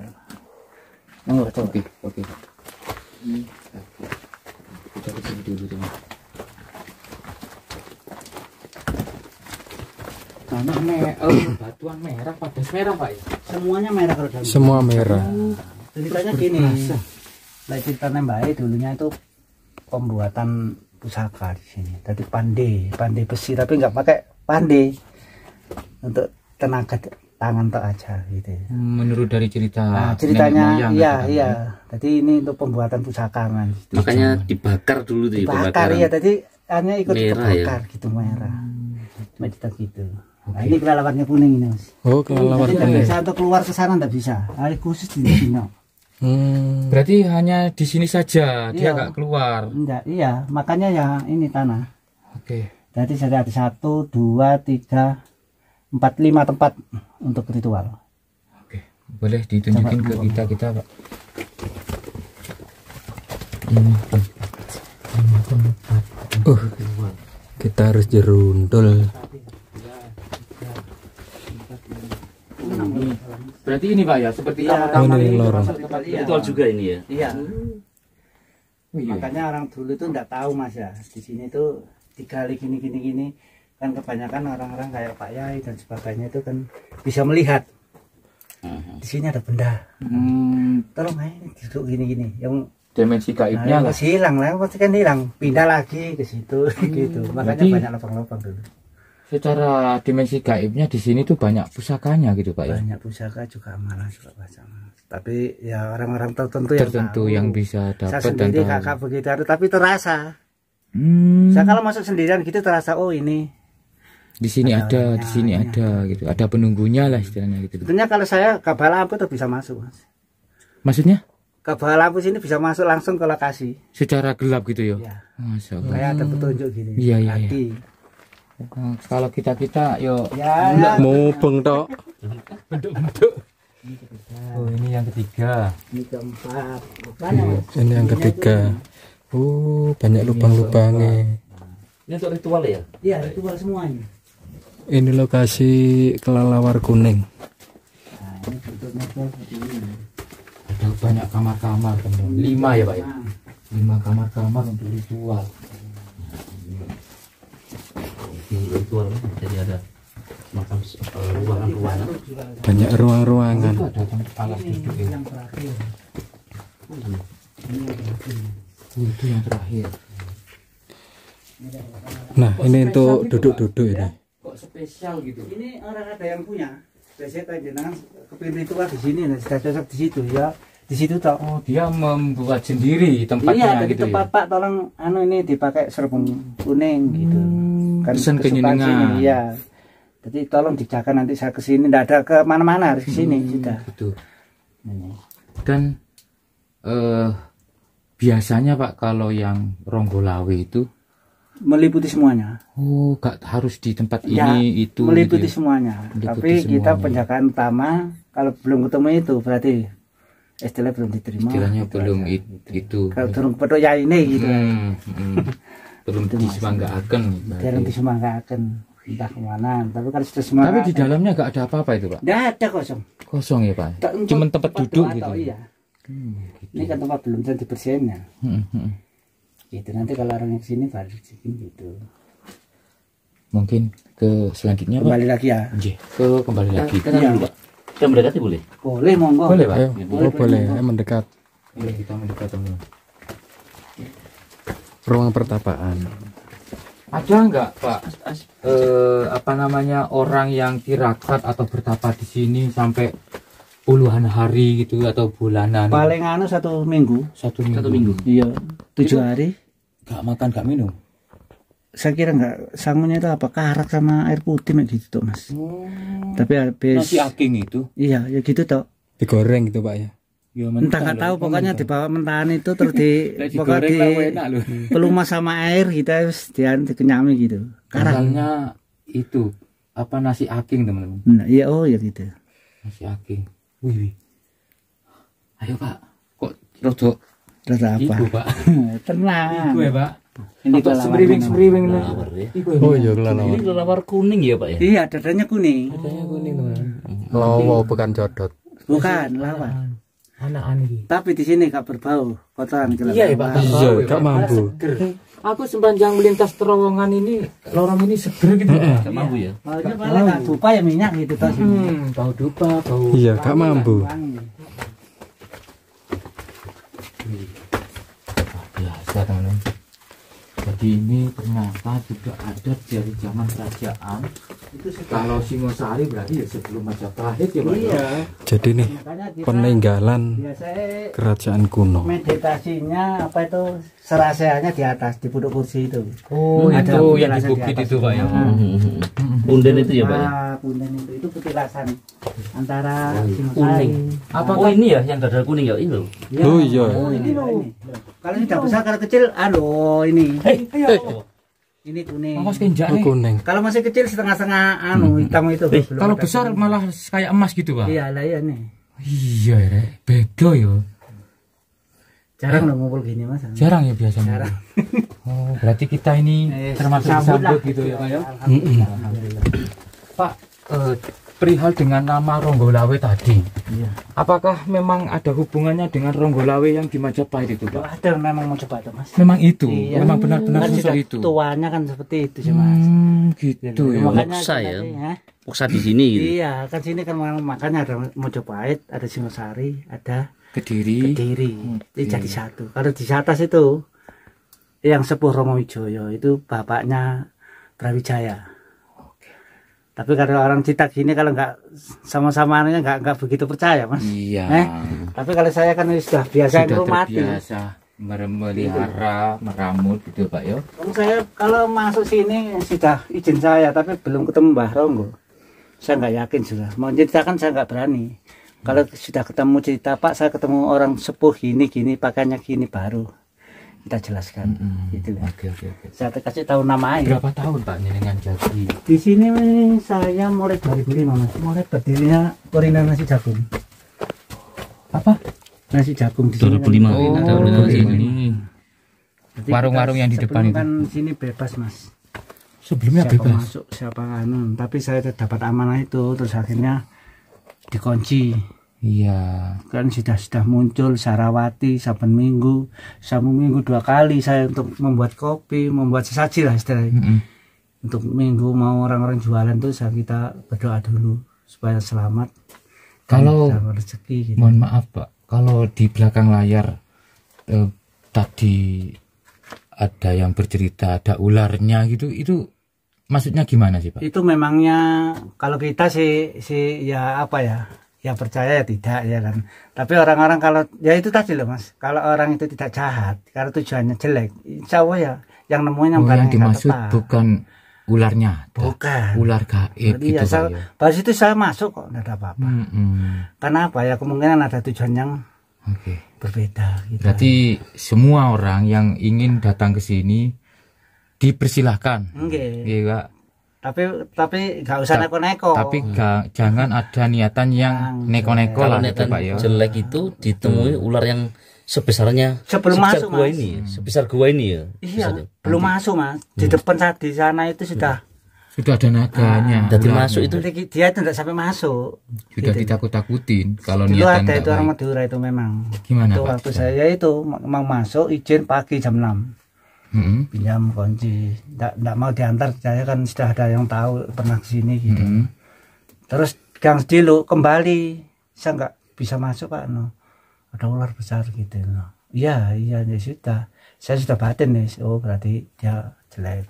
[SPEAKER 3] Oh,
[SPEAKER 2] Oke. Kita kesini dulu teman. Tanah merah, batuan merah, padas merah Pak ya.
[SPEAKER 3] Semuanya merah kalau dalam.
[SPEAKER 1] Semua merah.
[SPEAKER 3] Ceritanya gini. Lah ceritanya Mbak dulunya itu pembuatan pusaka di sini. Tadi pandai besi tapi nggak pakai pandai untuk tenaga tangan tok aja gitu.
[SPEAKER 2] Menurut dari cerita
[SPEAKER 3] Nah, ceritanya
[SPEAKER 2] nenek moyang
[SPEAKER 3] iya
[SPEAKER 2] gitu kan,
[SPEAKER 3] iya. Jadi ini untuk pembuatan pusaka kan.
[SPEAKER 4] Makanya dibakar dulu tuh
[SPEAKER 3] Dibakar
[SPEAKER 4] pembakaran.
[SPEAKER 3] ya, tadi hanya ikut
[SPEAKER 4] Merah
[SPEAKER 3] dibakar gitu merah. Macam gitu. Nah, ini kelelawarnya kuning ini Mas.
[SPEAKER 1] Oh, kelelawar
[SPEAKER 3] Jadi nggak
[SPEAKER 1] kuning.
[SPEAKER 3] bisa untuk keluar ke sana nggak bisa. Ada khusus di sini.
[SPEAKER 2] Berarti hanya di sini saja dia
[SPEAKER 3] Iya.
[SPEAKER 2] nggak keluar.
[SPEAKER 3] Enggak, iya, makanya ya ini tanah.
[SPEAKER 2] Oke.
[SPEAKER 3] Jadi saya ada 1, 2, 3, 4, 5 tempat untuk ritual.
[SPEAKER 2] Oke. Boleh ditunjukin
[SPEAKER 3] Coba,
[SPEAKER 2] ke kita Pak. Ini tempat.
[SPEAKER 1] Kita harus jerundul.
[SPEAKER 2] Berarti ini Pak ya, seperti
[SPEAKER 3] Iya.
[SPEAKER 2] kamar
[SPEAKER 1] Ini
[SPEAKER 2] itu
[SPEAKER 1] lorong.
[SPEAKER 2] masuk tempat
[SPEAKER 3] Iya.
[SPEAKER 4] Ritual juga ini ya.
[SPEAKER 3] Iya.
[SPEAKER 2] Oh, iya.
[SPEAKER 3] Makanya orang dulu itu enggak tahu Mas ya. Di sini tuh digali gini. Kan kebanyakan orang-orang kayak Pak Yai dan sebagainya itu kan bisa melihat. Di sini ada benda. Tolong aja duduk gini. Yang
[SPEAKER 2] Dimensi gaibnya
[SPEAKER 3] nah,
[SPEAKER 2] lah.
[SPEAKER 3] masih hilang lah, pasti kan hilang. Pindah lagi ke situ gitu. Makanya
[SPEAKER 2] Berarti-
[SPEAKER 3] banyak lubang-lubang dulu.
[SPEAKER 2] Secara dimensi gaibnya di sini tuh banyak pusakanya gitu Pak ya.
[SPEAKER 3] Banyak pusaka juga malah juga baca. Tapi ya orang-orang tertentu yang
[SPEAKER 2] Tertentu
[SPEAKER 3] tahu.
[SPEAKER 2] yang bisa
[SPEAKER 3] Saya
[SPEAKER 2] dapat dan
[SPEAKER 3] sendiri
[SPEAKER 2] tahu.
[SPEAKER 3] kakak begitu ada, tapi terasa.
[SPEAKER 2] Hmm,
[SPEAKER 3] Saya kalau masuk sendirian gitu terasa oh ini.
[SPEAKER 2] di sini
[SPEAKER 3] ada
[SPEAKER 2] ada,
[SPEAKER 3] orangnya,
[SPEAKER 2] di sini
[SPEAKER 3] ini
[SPEAKER 2] ada gitu. Ada penunggunya lah istilahnya gitu.
[SPEAKER 3] Sebetulnya kalau saya kabel lampu tuh bisa masuk, Mas.
[SPEAKER 2] Maksudnya
[SPEAKER 3] Kabel lampu sini bisa masuk langsung ke lokasi.
[SPEAKER 2] secara gelap gitu ya.
[SPEAKER 3] Ya.
[SPEAKER 2] Masya Allah.
[SPEAKER 3] Kayak ada petunjuk gini.
[SPEAKER 2] Iya, iya,
[SPEAKER 3] Hati.
[SPEAKER 2] Kalau kita yo
[SPEAKER 3] Ya.
[SPEAKER 1] Mubeng tok.
[SPEAKER 2] bentuk-bentuk. Oh ini yang ketiga.
[SPEAKER 3] Ini keempat. Makanya, Mas.
[SPEAKER 1] Ini yang ketiga. Banyak lubang-lubangnya.
[SPEAKER 4] Ini untuk ritual ya.
[SPEAKER 3] Iya, ritual semuanya.
[SPEAKER 1] Ini lokasi kelelawar kuning.
[SPEAKER 3] Nah, ini bentuknya tuh seperti ini.
[SPEAKER 2] Ada banyak kamar-kamar teman. 5 ya Pak ya. 5 kamar-kamar untuk ritual.
[SPEAKER 4] Ini ritual jadi ada semacam ruangan-ruangan.
[SPEAKER 1] Banyak ruang-ruangan.
[SPEAKER 2] Itu ada yang alas
[SPEAKER 3] Ini
[SPEAKER 2] duduk ya.
[SPEAKER 3] yang terakhir. Ini yang terakhir.
[SPEAKER 2] Itu yang terakhir.
[SPEAKER 1] Nah, ini untuk duduk-duduk ini.
[SPEAKER 2] Kok spesial gitu?
[SPEAKER 3] Ini orang ada yang punya. Biasanya kan jenengan kepingin ritual di sini, nah, sudah cocok di situ ya. di situ toh.
[SPEAKER 2] Oh, dia membuat sendiri
[SPEAKER 3] Iya,
[SPEAKER 2] tempatnya
[SPEAKER 3] dari
[SPEAKER 2] gitu
[SPEAKER 3] tempat
[SPEAKER 2] ya.
[SPEAKER 3] Pak tolong ini dipakai serbuk kuning gitu. Kan
[SPEAKER 2] pesan
[SPEAKER 3] kesukaan
[SPEAKER 2] penjenengan.
[SPEAKER 3] sini, iya. Jadi tolong dijaga nanti saya ke sini, enggak ada ke mana-mana, harus ke sini sudah.
[SPEAKER 2] Gitu.
[SPEAKER 3] Ini.
[SPEAKER 2] Dan biasanya Pak kalau yang Ronggolawe itu
[SPEAKER 3] Meliputi semuanya.
[SPEAKER 2] gak harus di tempat
[SPEAKER 3] Ya,
[SPEAKER 2] ini itu
[SPEAKER 3] meliputi
[SPEAKER 2] gitu ya.
[SPEAKER 3] semuanya.
[SPEAKER 2] Meliputi
[SPEAKER 3] Tapi kita
[SPEAKER 2] semuanya.
[SPEAKER 3] penjagaan utama kalau belum ketemu itu berarti istilah belum diterima.
[SPEAKER 2] Istilahnya
[SPEAKER 3] gitu
[SPEAKER 2] belum
[SPEAKER 3] aja.
[SPEAKER 2] itu.
[SPEAKER 3] Kalau turun petok ya ini gitu.
[SPEAKER 2] Belum disemanggaakan.
[SPEAKER 3] Jarang disemangkakan entah kemana. Tapi kalau sudah semangat.
[SPEAKER 2] Tapi di dalamnya gak ada apa-apa itu Pak.
[SPEAKER 3] Tidak ada kosong.
[SPEAKER 2] Kosong ya Pak.
[SPEAKER 3] Untuk
[SPEAKER 2] Cuman tempat duduk
[SPEAKER 3] doa
[SPEAKER 2] gitu.
[SPEAKER 3] toh, iya. Ini kan tempat belum bisa dibersihin ya. Gitu nanti kalau orang yang sini baru dibersihin gitu.
[SPEAKER 2] Mungkin ke selanjutnya Pak.
[SPEAKER 3] Kembali lagi ya.
[SPEAKER 2] Nggih, kembali lagi.
[SPEAKER 4] Kita dulu Pak. Kita mendekati boleh?
[SPEAKER 3] Boleh monggo.
[SPEAKER 2] Boleh Pak.
[SPEAKER 1] Ayo, oh, boleh. Ayo mendekat
[SPEAKER 2] Boleh kita mendekat teman.
[SPEAKER 1] ruang pertapaan.
[SPEAKER 2] Ada nggak Pak apa namanya orang yang tirakat atau bertapa di sini sampai puluhan hari gitu atau bulanan?
[SPEAKER 3] Paling anu 1 minggu.
[SPEAKER 2] Satu minggu.
[SPEAKER 4] Satu minggu.
[SPEAKER 3] Iya. 7 hari.
[SPEAKER 2] Nggak makan nggak minum.
[SPEAKER 3] Saya kira nggak sangunya itu apa karak sama air putih mek gitu toh mas. Tapi habis
[SPEAKER 2] Nasi aking itu.
[SPEAKER 3] iya ya gitu toh.
[SPEAKER 1] Digoreng gitu Pak ya.
[SPEAKER 2] Ya,
[SPEAKER 3] Entah nggak tahu pokoknya dibawa mentahan itu terus di pokoknya di
[SPEAKER 2] enak loh.
[SPEAKER 3] pelumas sama air kita harus dikenyami gitu. Karak.
[SPEAKER 2] Misalnya itu apa nasi aking teman-teman.
[SPEAKER 3] Nah, iya oh ya gitu.
[SPEAKER 2] Nasi aking. Wih. Ayo Pak. Kok rodok
[SPEAKER 3] Terus apa?
[SPEAKER 2] iku Pak?
[SPEAKER 3] Tenang.
[SPEAKER 2] Iku ya Pak.
[SPEAKER 3] Ini
[SPEAKER 2] Atau
[SPEAKER 3] kelelawar
[SPEAKER 2] semriwing-semriwing lah.
[SPEAKER 4] Kelelawar ya.
[SPEAKER 2] Iku ya.
[SPEAKER 1] Oh iya kelelawar.
[SPEAKER 4] Ini kelelawar kuning ya Pak ya?
[SPEAKER 3] Iya dadanya kuning.
[SPEAKER 2] Adanya kuning teman-teman.
[SPEAKER 1] Lowo bukan codot.
[SPEAKER 3] Bukan lawan.
[SPEAKER 2] Anak-anak ini.
[SPEAKER 3] Tapi di sini gak berbau kotoran kelelawar.
[SPEAKER 2] Iya ya Pak.
[SPEAKER 1] Iya, gak mampu.
[SPEAKER 2] Seger. Aku sepanjang melintas terowongan ini, lorong ini seger gitu.
[SPEAKER 4] Gak mampu ya?
[SPEAKER 3] Maunya paling gak dupa ya minyak gitu toh sini.
[SPEAKER 2] Bau dupa, bau.
[SPEAKER 1] Iya, gak mampu.
[SPEAKER 3] Wangi.
[SPEAKER 2] Biasa teman-teman. Jadi ini ternyata juga ada dari zaman kerajaan. Kalau Singosari berarti ya sebelum Majapahit ya Pak.
[SPEAKER 3] Iya.
[SPEAKER 1] Jadi nih
[SPEAKER 3] Makanya kita
[SPEAKER 1] peninggalan
[SPEAKER 3] biasanya
[SPEAKER 1] kerajaan kuno.
[SPEAKER 3] meditasinya apa itu serasianya di atas di punduk kursi itu.
[SPEAKER 2] Oh
[SPEAKER 3] Ada
[SPEAKER 2] itu yang
[SPEAKER 3] petilasan
[SPEAKER 2] di bukit
[SPEAKER 3] atas.
[SPEAKER 2] itu Pak ya.
[SPEAKER 4] Punden itu ya Pak ya?
[SPEAKER 3] Punden itu petilasan antara
[SPEAKER 4] kuning.
[SPEAKER 3] Singosari.
[SPEAKER 4] Oh ini ya yang dadar kuning ya? Ini loh.
[SPEAKER 3] Ya.
[SPEAKER 1] Oh iya.
[SPEAKER 3] Oh ini loh. Kalau sudah besar kalau kecil ini. Ini kuning.
[SPEAKER 2] Awas kenjak
[SPEAKER 1] Oh,
[SPEAKER 2] nih.
[SPEAKER 1] kuning.
[SPEAKER 3] Kalau masih kecil setengah-setengah hitam itu. belum
[SPEAKER 2] Kalau
[SPEAKER 3] ada
[SPEAKER 2] besar
[SPEAKER 3] kuning.
[SPEAKER 2] malah kayak emas gitu Pak.
[SPEAKER 3] Iya lah iya nih.
[SPEAKER 2] Iya ya, beda ya.
[SPEAKER 3] Jarang dong ngumpul gini mas.
[SPEAKER 2] Jarang ya biasanya.
[SPEAKER 3] Jarang.
[SPEAKER 2] Oh, berarti kita ini termasuk
[SPEAKER 3] Sambut lah.
[SPEAKER 2] disambut gitu ya Pak ya.
[SPEAKER 3] Alhamdulillah.
[SPEAKER 2] Pak, perihal dengan nama Ronggolawe tadi,
[SPEAKER 3] Iya.
[SPEAKER 2] apakah memang ada hubungannya dengan Ronggolawe yang di Majapahit itu Pak?
[SPEAKER 3] Ada memang mau coba tuh mas.
[SPEAKER 2] Memang itu,
[SPEAKER 3] Iya.
[SPEAKER 2] memang benar-benar
[SPEAKER 3] Kan
[SPEAKER 2] sosok
[SPEAKER 3] sudah
[SPEAKER 2] itu.
[SPEAKER 3] tuanya kan seperti itu sih mas.
[SPEAKER 2] Gitu ya.
[SPEAKER 3] Makanya
[SPEAKER 4] Moksa
[SPEAKER 3] tadi,
[SPEAKER 4] ya?
[SPEAKER 3] ha?
[SPEAKER 4] Poksa di sini gitu.
[SPEAKER 3] Iya kan sini kan makanya ada Mojopahit, ada Singosari, ada
[SPEAKER 2] Kediri.
[SPEAKER 3] Kediri. Itu jadi satu. Kalau di atas itu yang sepuh Romo Wijoyo itu bapaknya Brawijaya. Tapi kalau orang Citak gini kalau nggak sama-samanya nggak begitu percaya mas.
[SPEAKER 2] Iya.
[SPEAKER 3] Tapi kalau saya kan sudah biasa
[SPEAKER 2] Sudah
[SPEAKER 3] ngurmati.
[SPEAKER 2] terbiasa memelihara, meramut gitu Pak ya.
[SPEAKER 3] Saya kalau masuk sini sudah izin saya, tapi belum ketemu Mbah Ronggo. Saya nggak yakin sudah. Mau ceritakan saya nggak berani. Kalau sudah ketemu cerita Pak, saya ketemu orang sepuh gini pakainya gini baru kita jelaskan. Gitu loh.
[SPEAKER 2] Oke.
[SPEAKER 3] Saya kasih tahu nama aja.
[SPEAKER 2] Berapa tahun Pak jenengan jadi?
[SPEAKER 3] Di sini saya mulai 2005 mas. Mulai berdirinya kuliner nasi jagung.
[SPEAKER 2] Apa?
[SPEAKER 3] Nasi jagung di sini.
[SPEAKER 4] 2005 ini tahun ini.
[SPEAKER 3] Jadi
[SPEAKER 2] Warung-warung
[SPEAKER 3] kita
[SPEAKER 2] yang di depan
[SPEAKER 3] sebelum
[SPEAKER 2] itu?
[SPEAKER 3] kan sini bebas mas.
[SPEAKER 2] Sebelumnya
[SPEAKER 3] Siapa
[SPEAKER 2] bebas.
[SPEAKER 3] masuk siapa anu. Tapi saya dapat amanah itu terus akhirnya dikunci.
[SPEAKER 2] Iya.
[SPEAKER 3] Kan sudah muncul Sarawati saben minggu 2 kali saya untuk membuat kopi, membuat sesaji lah istilahnya. Untuk minggu mau orang-orang jualan tuh kita berdoa dulu supaya selamat.
[SPEAKER 2] Kalau
[SPEAKER 3] dapat rezeki gitu.
[SPEAKER 2] mohon maaf Pak, kalau di belakang layar tadi ada yang bercerita ada ularnya gitu, itu maksudnya gimana sih Pak?
[SPEAKER 3] Itu memangnya kalau kita sih ya apa ya ya percaya ya tidak ya kan. Tapi orang-orang kalau ya itu tadi loh Mas, kalau orang itu tidak jahat, kalau tujuannya jelek, insya Allah ya yang nemuin yang barang
[SPEAKER 2] yang dimaksud bukan ularnya,
[SPEAKER 3] bukan
[SPEAKER 2] ular gaib gitu
[SPEAKER 3] ya, pas itu saya masuk kok enggak ada apa-apa. Karena apa ya, kemungkinan ada tujuan yang berbeda gitu.
[SPEAKER 2] Berarti semua orang yang ingin datang ke sini dipersilahkan. Iya, Pak.
[SPEAKER 3] Tapi nggak usah neko-neko.
[SPEAKER 2] Tapi jangan ada niatan yang neko-neko lah gitu, Pak ya.
[SPEAKER 4] Jelek itu ditemui ular yang sebesarnya
[SPEAKER 3] sebelum masuk
[SPEAKER 4] gua
[SPEAKER 3] Mas.
[SPEAKER 4] ini, sebesar gua ini ya.
[SPEAKER 3] Iya, belum masuk Mas. Di depan saat di sana itu sudah
[SPEAKER 2] ada naganya.
[SPEAKER 4] Jadi masuk itu
[SPEAKER 3] dia itu tidak sampai masuk.
[SPEAKER 2] Sudah ditakut-takutin kalau
[SPEAKER 3] Dulu
[SPEAKER 2] niatan
[SPEAKER 3] ada
[SPEAKER 2] nggak
[SPEAKER 3] itu orang
[SPEAKER 2] baik.
[SPEAKER 3] Madura itu memang.
[SPEAKER 2] Gimana
[SPEAKER 3] itu
[SPEAKER 2] Pak?
[SPEAKER 3] waktu saya itu mau masuk izin pagi jam 6. Pinjam kunci, enggak mau diantar, saya kan sudah ada yang tahu pernah kesini gitu. Terus gang dulu kembali, saya nggak bisa masuk Pak, no. Ada ular besar gitu. No. Iya ya sudah, saya sudah batin nih, oh berarti dia jelek.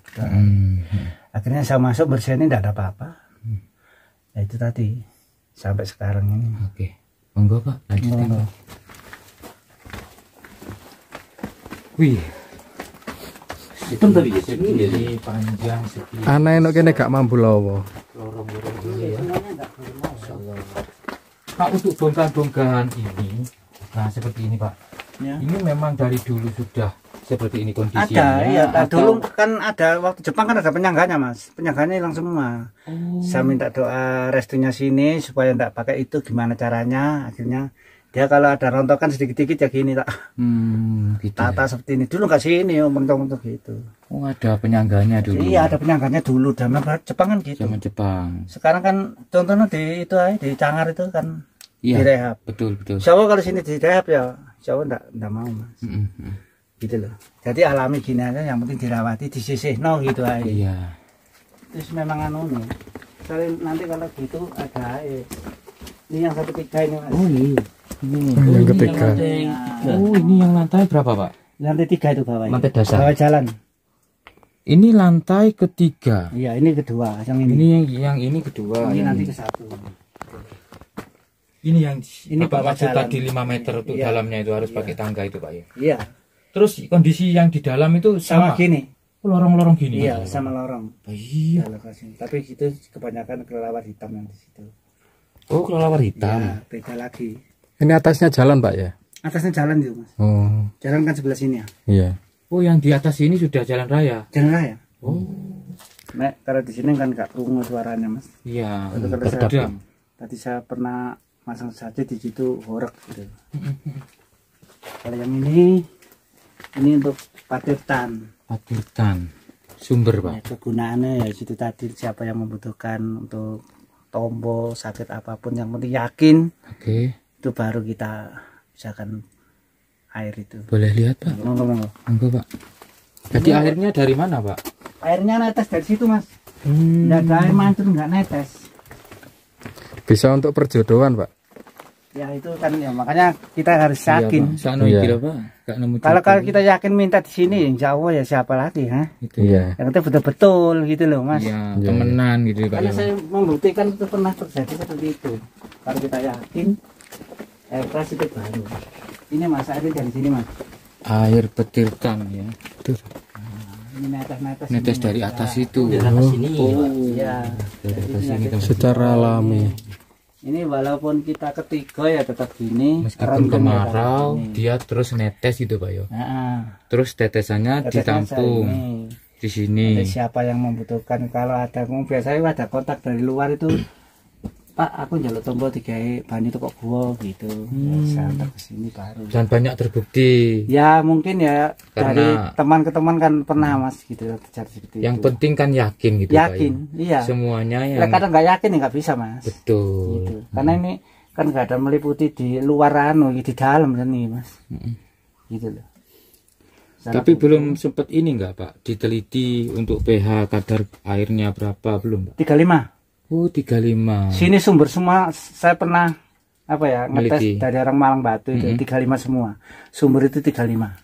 [SPEAKER 3] Akhirnya saya masuk bersih ini tidak ada apa-apa. Ya itu tadi sampai sekarang ini.
[SPEAKER 2] Oke, monggo Pak, lanjutkan. Wih.
[SPEAKER 4] hitam tadi ya, ini ya.
[SPEAKER 2] Jadi panjang sekian.
[SPEAKER 1] Aneh no kene gak mampu lowo.
[SPEAKER 2] Lorong-lorong ini ya. Pak, untuk bongkahan-bongkahan ini, nah seperti ini Pak.
[SPEAKER 3] Ya.
[SPEAKER 2] Ini memang dari dulu sudah seperti ini kondisinya.
[SPEAKER 3] Ada, iya.
[SPEAKER 2] atau-
[SPEAKER 3] Dulu kan ada waktu Jepang kan ada penyangganya Mas. Penyangganya hilang semua. Saya minta doa restunya sini supaya enggak pakai itu, gimana caranya. Akhirnya dia kalau ada rontokan sedikit-sedikit ya gini tak.
[SPEAKER 2] Gitu
[SPEAKER 3] Tata
[SPEAKER 2] ya.
[SPEAKER 3] seperti ini. Dulu nggak sini, mentok-mentok gitu.
[SPEAKER 2] Oh, ada penyangganya dulu.
[SPEAKER 3] Iya, ada penyangganya dulu. Zaman Jepang kan gitu.
[SPEAKER 2] Zaman Jepang.
[SPEAKER 3] Sekarang kan contohnya di itu aja, di Cangar itu kan
[SPEAKER 2] Iya.
[SPEAKER 3] direhab.
[SPEAKER 2] Betul.
[SPEAKER 3] Insya Allah kalau sini direhab ya, Insya Allah enggak mau Mas. Gitu loh. Jadi alami gini aja, yang penting dirawati, disisih, no gitu aja.
[SPEAKER 2] Iya.
[SPEAKER 3] Terus memang anu nih. Nanti kalau gitu ada air. Ini yang 1/3 ini Mas.
[SPEAKER 4] Oh iya.
[SPEAKER 1] Yang ketiga.
[SPEAKER 2] Oh, ini yang lantai berapa Pak?
[SPEAKER 3] Lantai 3 itu bawahnya.
[SPEAKER 2] Lantai dasar.
[SPEAKER 3] Bawah jalan.
[SPEAKER 2] Ini lantai ketiga.
[SPEAKER 3] Iya, ini kedua, yang ini.
[SPEAKER 2] Ini yang ini kedua.
[SPEAKER 3] Ini
[SPEAKER 2] yang
[SPEAKER 3] nanti
[SPEAKER 2] ini.
[SPEAKER 3] ke 1.
[SPEAKER 2] Ini yang
[SPEAKER 3] Ini
[SPEAKER 2] Bapak
[SPEAKER 3] bawah
[SPEAKER 2] maksud
[SPEAKER 3] jalan.
[SPEAKER 2] tadi 5 meter untuk
[SPEAKER 3] Iya.
[SPEAKER 2] dalamnya itu harus pakai tangga itu Pak ya.
[SPEAKER 3] Iya,
[SPEAKER 2] Terus kondisi yang di dalam itu
[SPEAKER 3] sama
[SPEAKER 2] sama,
[SPEAKER 3] gini.
[SPEAKER 2] lorong-lorong gini.
[SPEAKER 3] Iya, sama lorong.
[SPEAKER 2] Iya.
[SPEAKER 3] Kalau ke sini. Tapi itu kebanyakan kelelawar hitam yang di situ.
[SPEAKER 4] Oh, kelelawar hitam.
[SPEAKER 3] Ya, beda lagi.
[SPEAKER 1] Ini atasnya jalan Pak ya?
[SPEAKER 3] Atasnya jalan itu Mas.
[SPEAKER 1] Oh
[SPEAKER 3] Jalan kan sebelah sini ya.
[SPEAKER 1] iya.
[SPEAKER 2] Oh, yang di atas ini sudah jalan raya.
[SPEAKER 3] Jalan raya.
[SPEAKER 2] Oh,
[SPEAKER 3] Nek, kalau di sini kan nggak kerungu suaranya Mas.
[SPEAKER 2] iya.
[SPEAKER 3] Itu kalau saya,
[SPEAKER 2] Beredam.
[SPEAKER 3] tadi saya pernah masang saja di situ horek gitu. Kalau yang ini untuk patirtan.
[SPEAKER 2] Patirtan. Sumber Pak.
[SPEAKER 3] Ya, kegunaannya ya situ tadi, siapa yang membutuhkan untuk tombol sakit apapun, yang penting yakin
[SPEAKER 2] Oke.
[SPEAKER 3] itu baru kita misalkan air itu.
[SPEAKER 2] Boleh lihat Pak?
[SPEAKER 3] Monggo.
[SPEAKER 2] Monggo Pak. Jadi airnya dari mana Pak?
[SPEAKER 3] Airnya netes dari situ Mas. Nggak ada air mancur, nggak netes.
[SPEAKER 1] Bisa untuk perjodohan Pak.
[SPEAKER 3] Ya itu kan ya, makanya kita harus yakin.
[SPEAKER 2] Sano
[SPEAKER 1] Iya.
[SPEAKER 2] iki lho, Pak. Gak nemu
[SPEAKER 3] Kalau
[SPEAKER 2] juga.
[SPEAKER 3] kita yakin minta di sini, insya Allah ya siapa lagi, ha?
[SPEAKER 2] Itu.
[SPEAKER 1] Iya.
[SPEAKER 3] Yang itu betul-betul gitu loh, Mas.
[SPEAKER 2] Iya,
[SPEAKER 1] Iya.
[SPEAKER 2] temenan gitu Pak.
[SPEAKER 3] Karena
[SPEAKER 2] Ya.
[SPEAKER 3] saya membuktikan itu pernah terjadi seperti itu. Kalau kita yakin, air keras itu baru. Ini Mas, airnya dari sini Mas.
[SPEAKER 2] Air petirtan ya.
[SPEAKER 3] Ini netes-netes.
[SPEAKER 2] Netes
[SPEAKER 3] ini,
[SPEAKER 2] dari
[SPEAKER 3] Mas.
[SPEAKER 2] atas itu.
[SPEAKER 4] Dari atas sini.
[SPEAKER 3] Iya.
[SPEAKER 2] Dari
[SPEAKER 3] Jadi
[SPEAKER 2] atas ini teman.
[SPEAKER 1] Secara alami.
[SPEAKER 3] Ini walaupun kita ketiga ya tetap gini.
[SPEAKER 2] Meskipun
[SPEAKER 3] rentung ya,
[SPEAKER 2] kemarau,
[SPEAKER 3] ini.
[SPEAKER 2] dia terus netes gitu Pak ya.
[SPEAKER 3] Nah,
[SPEAKER 2] Terus tetesannya
[SPEAKER 3] tetesnya
[SPEAKER 2] ditampung
[SPEAKER 3] ini.
[SPEAKER 2] di sini.
[SPEAKER 3] Ada siapa yang membutuhkan, kalau ada biasanya ada kontak dari luar itu, Pak aku njaluk tombol 3 banyu toko gua gitu. Ya, saya antar ke sini baru.
[SPEAKER 2] Dan banyak terbukti.
[SPEAKER 3] Ya mungkin ya dari
[SPEAKER 2] Karena-
[SPEAKER 3] teman ke teman kan pernah Mas gitu terjadi seperti
[SPEAKER 2] Yang
[SPEAKER 3] itu.
[SPEAKER 2] penting kan yakin gitu Pak.
[SPEAKER 3] Yakin,
[SPEAKER 2] Ya.
[SPEAKER 3] iya.
[SPEAKER 2] Semuanya
[SPEAKER 3] Nah,
[SPEAKER 2] yang
[SPEAKER 3] kadang nggak yakin ya nggak bisa Mas.
[SPEAKER 2] betul.
[SPEAKER 3] Gitu. Karena ini kan nggak ada meliputi di luar anu, di dalam sini Mas. Gitu loh. Sangat
[SPEAKER 2] Tapi belum sempat ini enggak Pak? Diteliti untuk pH kadar airnya berapa belum Pak?
[SPEAKER 3] 35.
[SPEAKER 2] Oh 35.
[SPEAKER 3] Sini sumber semua saya pernah apa ya ngetes
[SPEAKER 2] Meliti.
[SPEAKER 3] dari orang Malang Batu itu 35 semua. Sumber itu 35.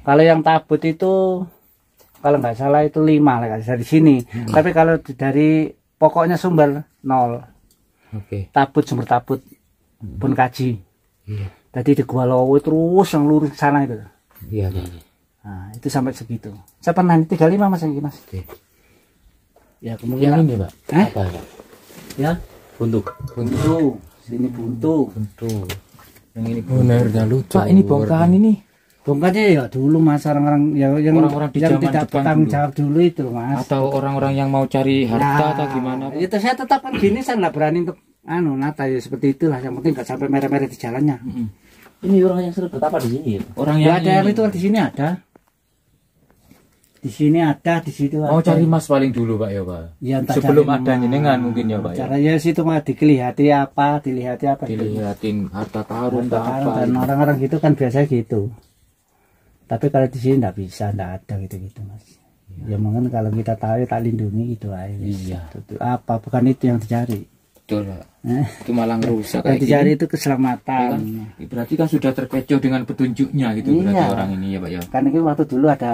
[SPEAKER 3] Kalau yang tabut itu kalau nggak salah itu 5 lah dari sini. Tapi kalau dari pokoknya sumber 0.
[SPEAKER 2] Oke.
[SPEAKER 3] Tabut sumber tabut pun kaji.
[SPEAKER 2] Iya.
[SPEAKER 3] Tadi di Gua Lowo terus yang lurus ke sana itu.
[SPEAKER 2] Iya, Pak.
[SPEAKER 3] Nah, itu sampai segitu. Saya pernah 35 Mas yang Mas.
[SPEAKER 2] Oke.
[SPEAKER 3] Ya
[SPEAKER 2] Yang
[SPEAKER 3] kemungkinan
[SPEAKER 2] ini, Pak.
[SPEAKER 3] Eh?
[SPEAKER 2] Apa, Pak?
[SPEAKER 3] ya
[SPEAKER 4] Buntu.
[SPEAKER 3] buntu. Sini buntu.
[SPEAKER 2] Untuk yang ini.
[SPEAKER 1] Benernya lucu.
[SPEAKER 2] Pak, ini bongkahan ini.
[SPEAKER 3] Bongkarnya ya dulu Mas orang-orang yang
[SPEAKER 2] Orang-orang di
[SPEAKER 3] yang
[SPEAKER 2] zaman
[SPEAKER 3] tidak
[SPEAKER 2] Jepang
[SPEAKER 3] bertanggung
[SPEAKER 2] dulu.
[SPEAKER 3] jawab dulu itu loh, Mas.
[SPEAKER 2] Atau orang-orang yang mau cari harta atau gimana, Pak?
[SPEAKER 3] Itu saya tetap kan gini, saya nggak berani untuk nata ya seperti itulah. Yang penting nggak sampai merah-merah di jalannya.
[SPEAKER 4] Ini orang yang sering bertapa di sini ya.
[SPEAKER 2] Orang
[SPEAKER 3] Ya
[SPEAKER 2] yang
[SPEAKER 3] ada yang
[SPEAKER 2] ini.
[SPEAKER 3] itu di sini ada. Di sini ada, di situ ada.
[SPEAKER 2] mau cari emas paling dulu, Pak, ya, Pak.
[SPEAKER 3] Ya, entah
[SPEAKER 2] Sebelum
[SPEAKER 3] cari
[SPEAKER 2] ada
[SPEAKER 3] emas.
[SPEAKER 2] jenengan mungkin ya, Pak, ya.
[SPEAKER 3] Caranya situ mah dilihat apa.
[SPEAKER 2] Dilihatin harta karun
[SPEAKER 3] Harta
[SPEAKER 2] atau
[SPEAKER 3] karun,
[SPEAKER 2] apa.
[SPEAKER 3] dan orang-orang gitu kan biasanya gitu. Tapi kalau di sini nggak bisa, nggak ada gitu Mas. Ya mungkin kalau kita tahu ya tak lindungi gitu aja.
[SPEAKER 2] Iya.
[SPEAKER 3] Itu apa bukan itu yang dicari.
[SPEAKER 2] Betul, Pak.
[SPEAKER 3] Eh,
[SPEAKER 2] Itu malah ngerusak
[SPEAKER 3] yang
[SPEAKER 2] kayak
[SPEAKER 3] dicari
[SPEAKER 2] gini.
[SPEAKER 3] itu keselamatan.
[SPEAKER 2] Berarti kan sudah terkecoh dengan petunjuknya gitu berarti
[SPEAKER 3] Iya.
[SPEAKER 2] orang ini ya, Pak, ya.
[SPEAKER 3] Karena itu waktu dulu ada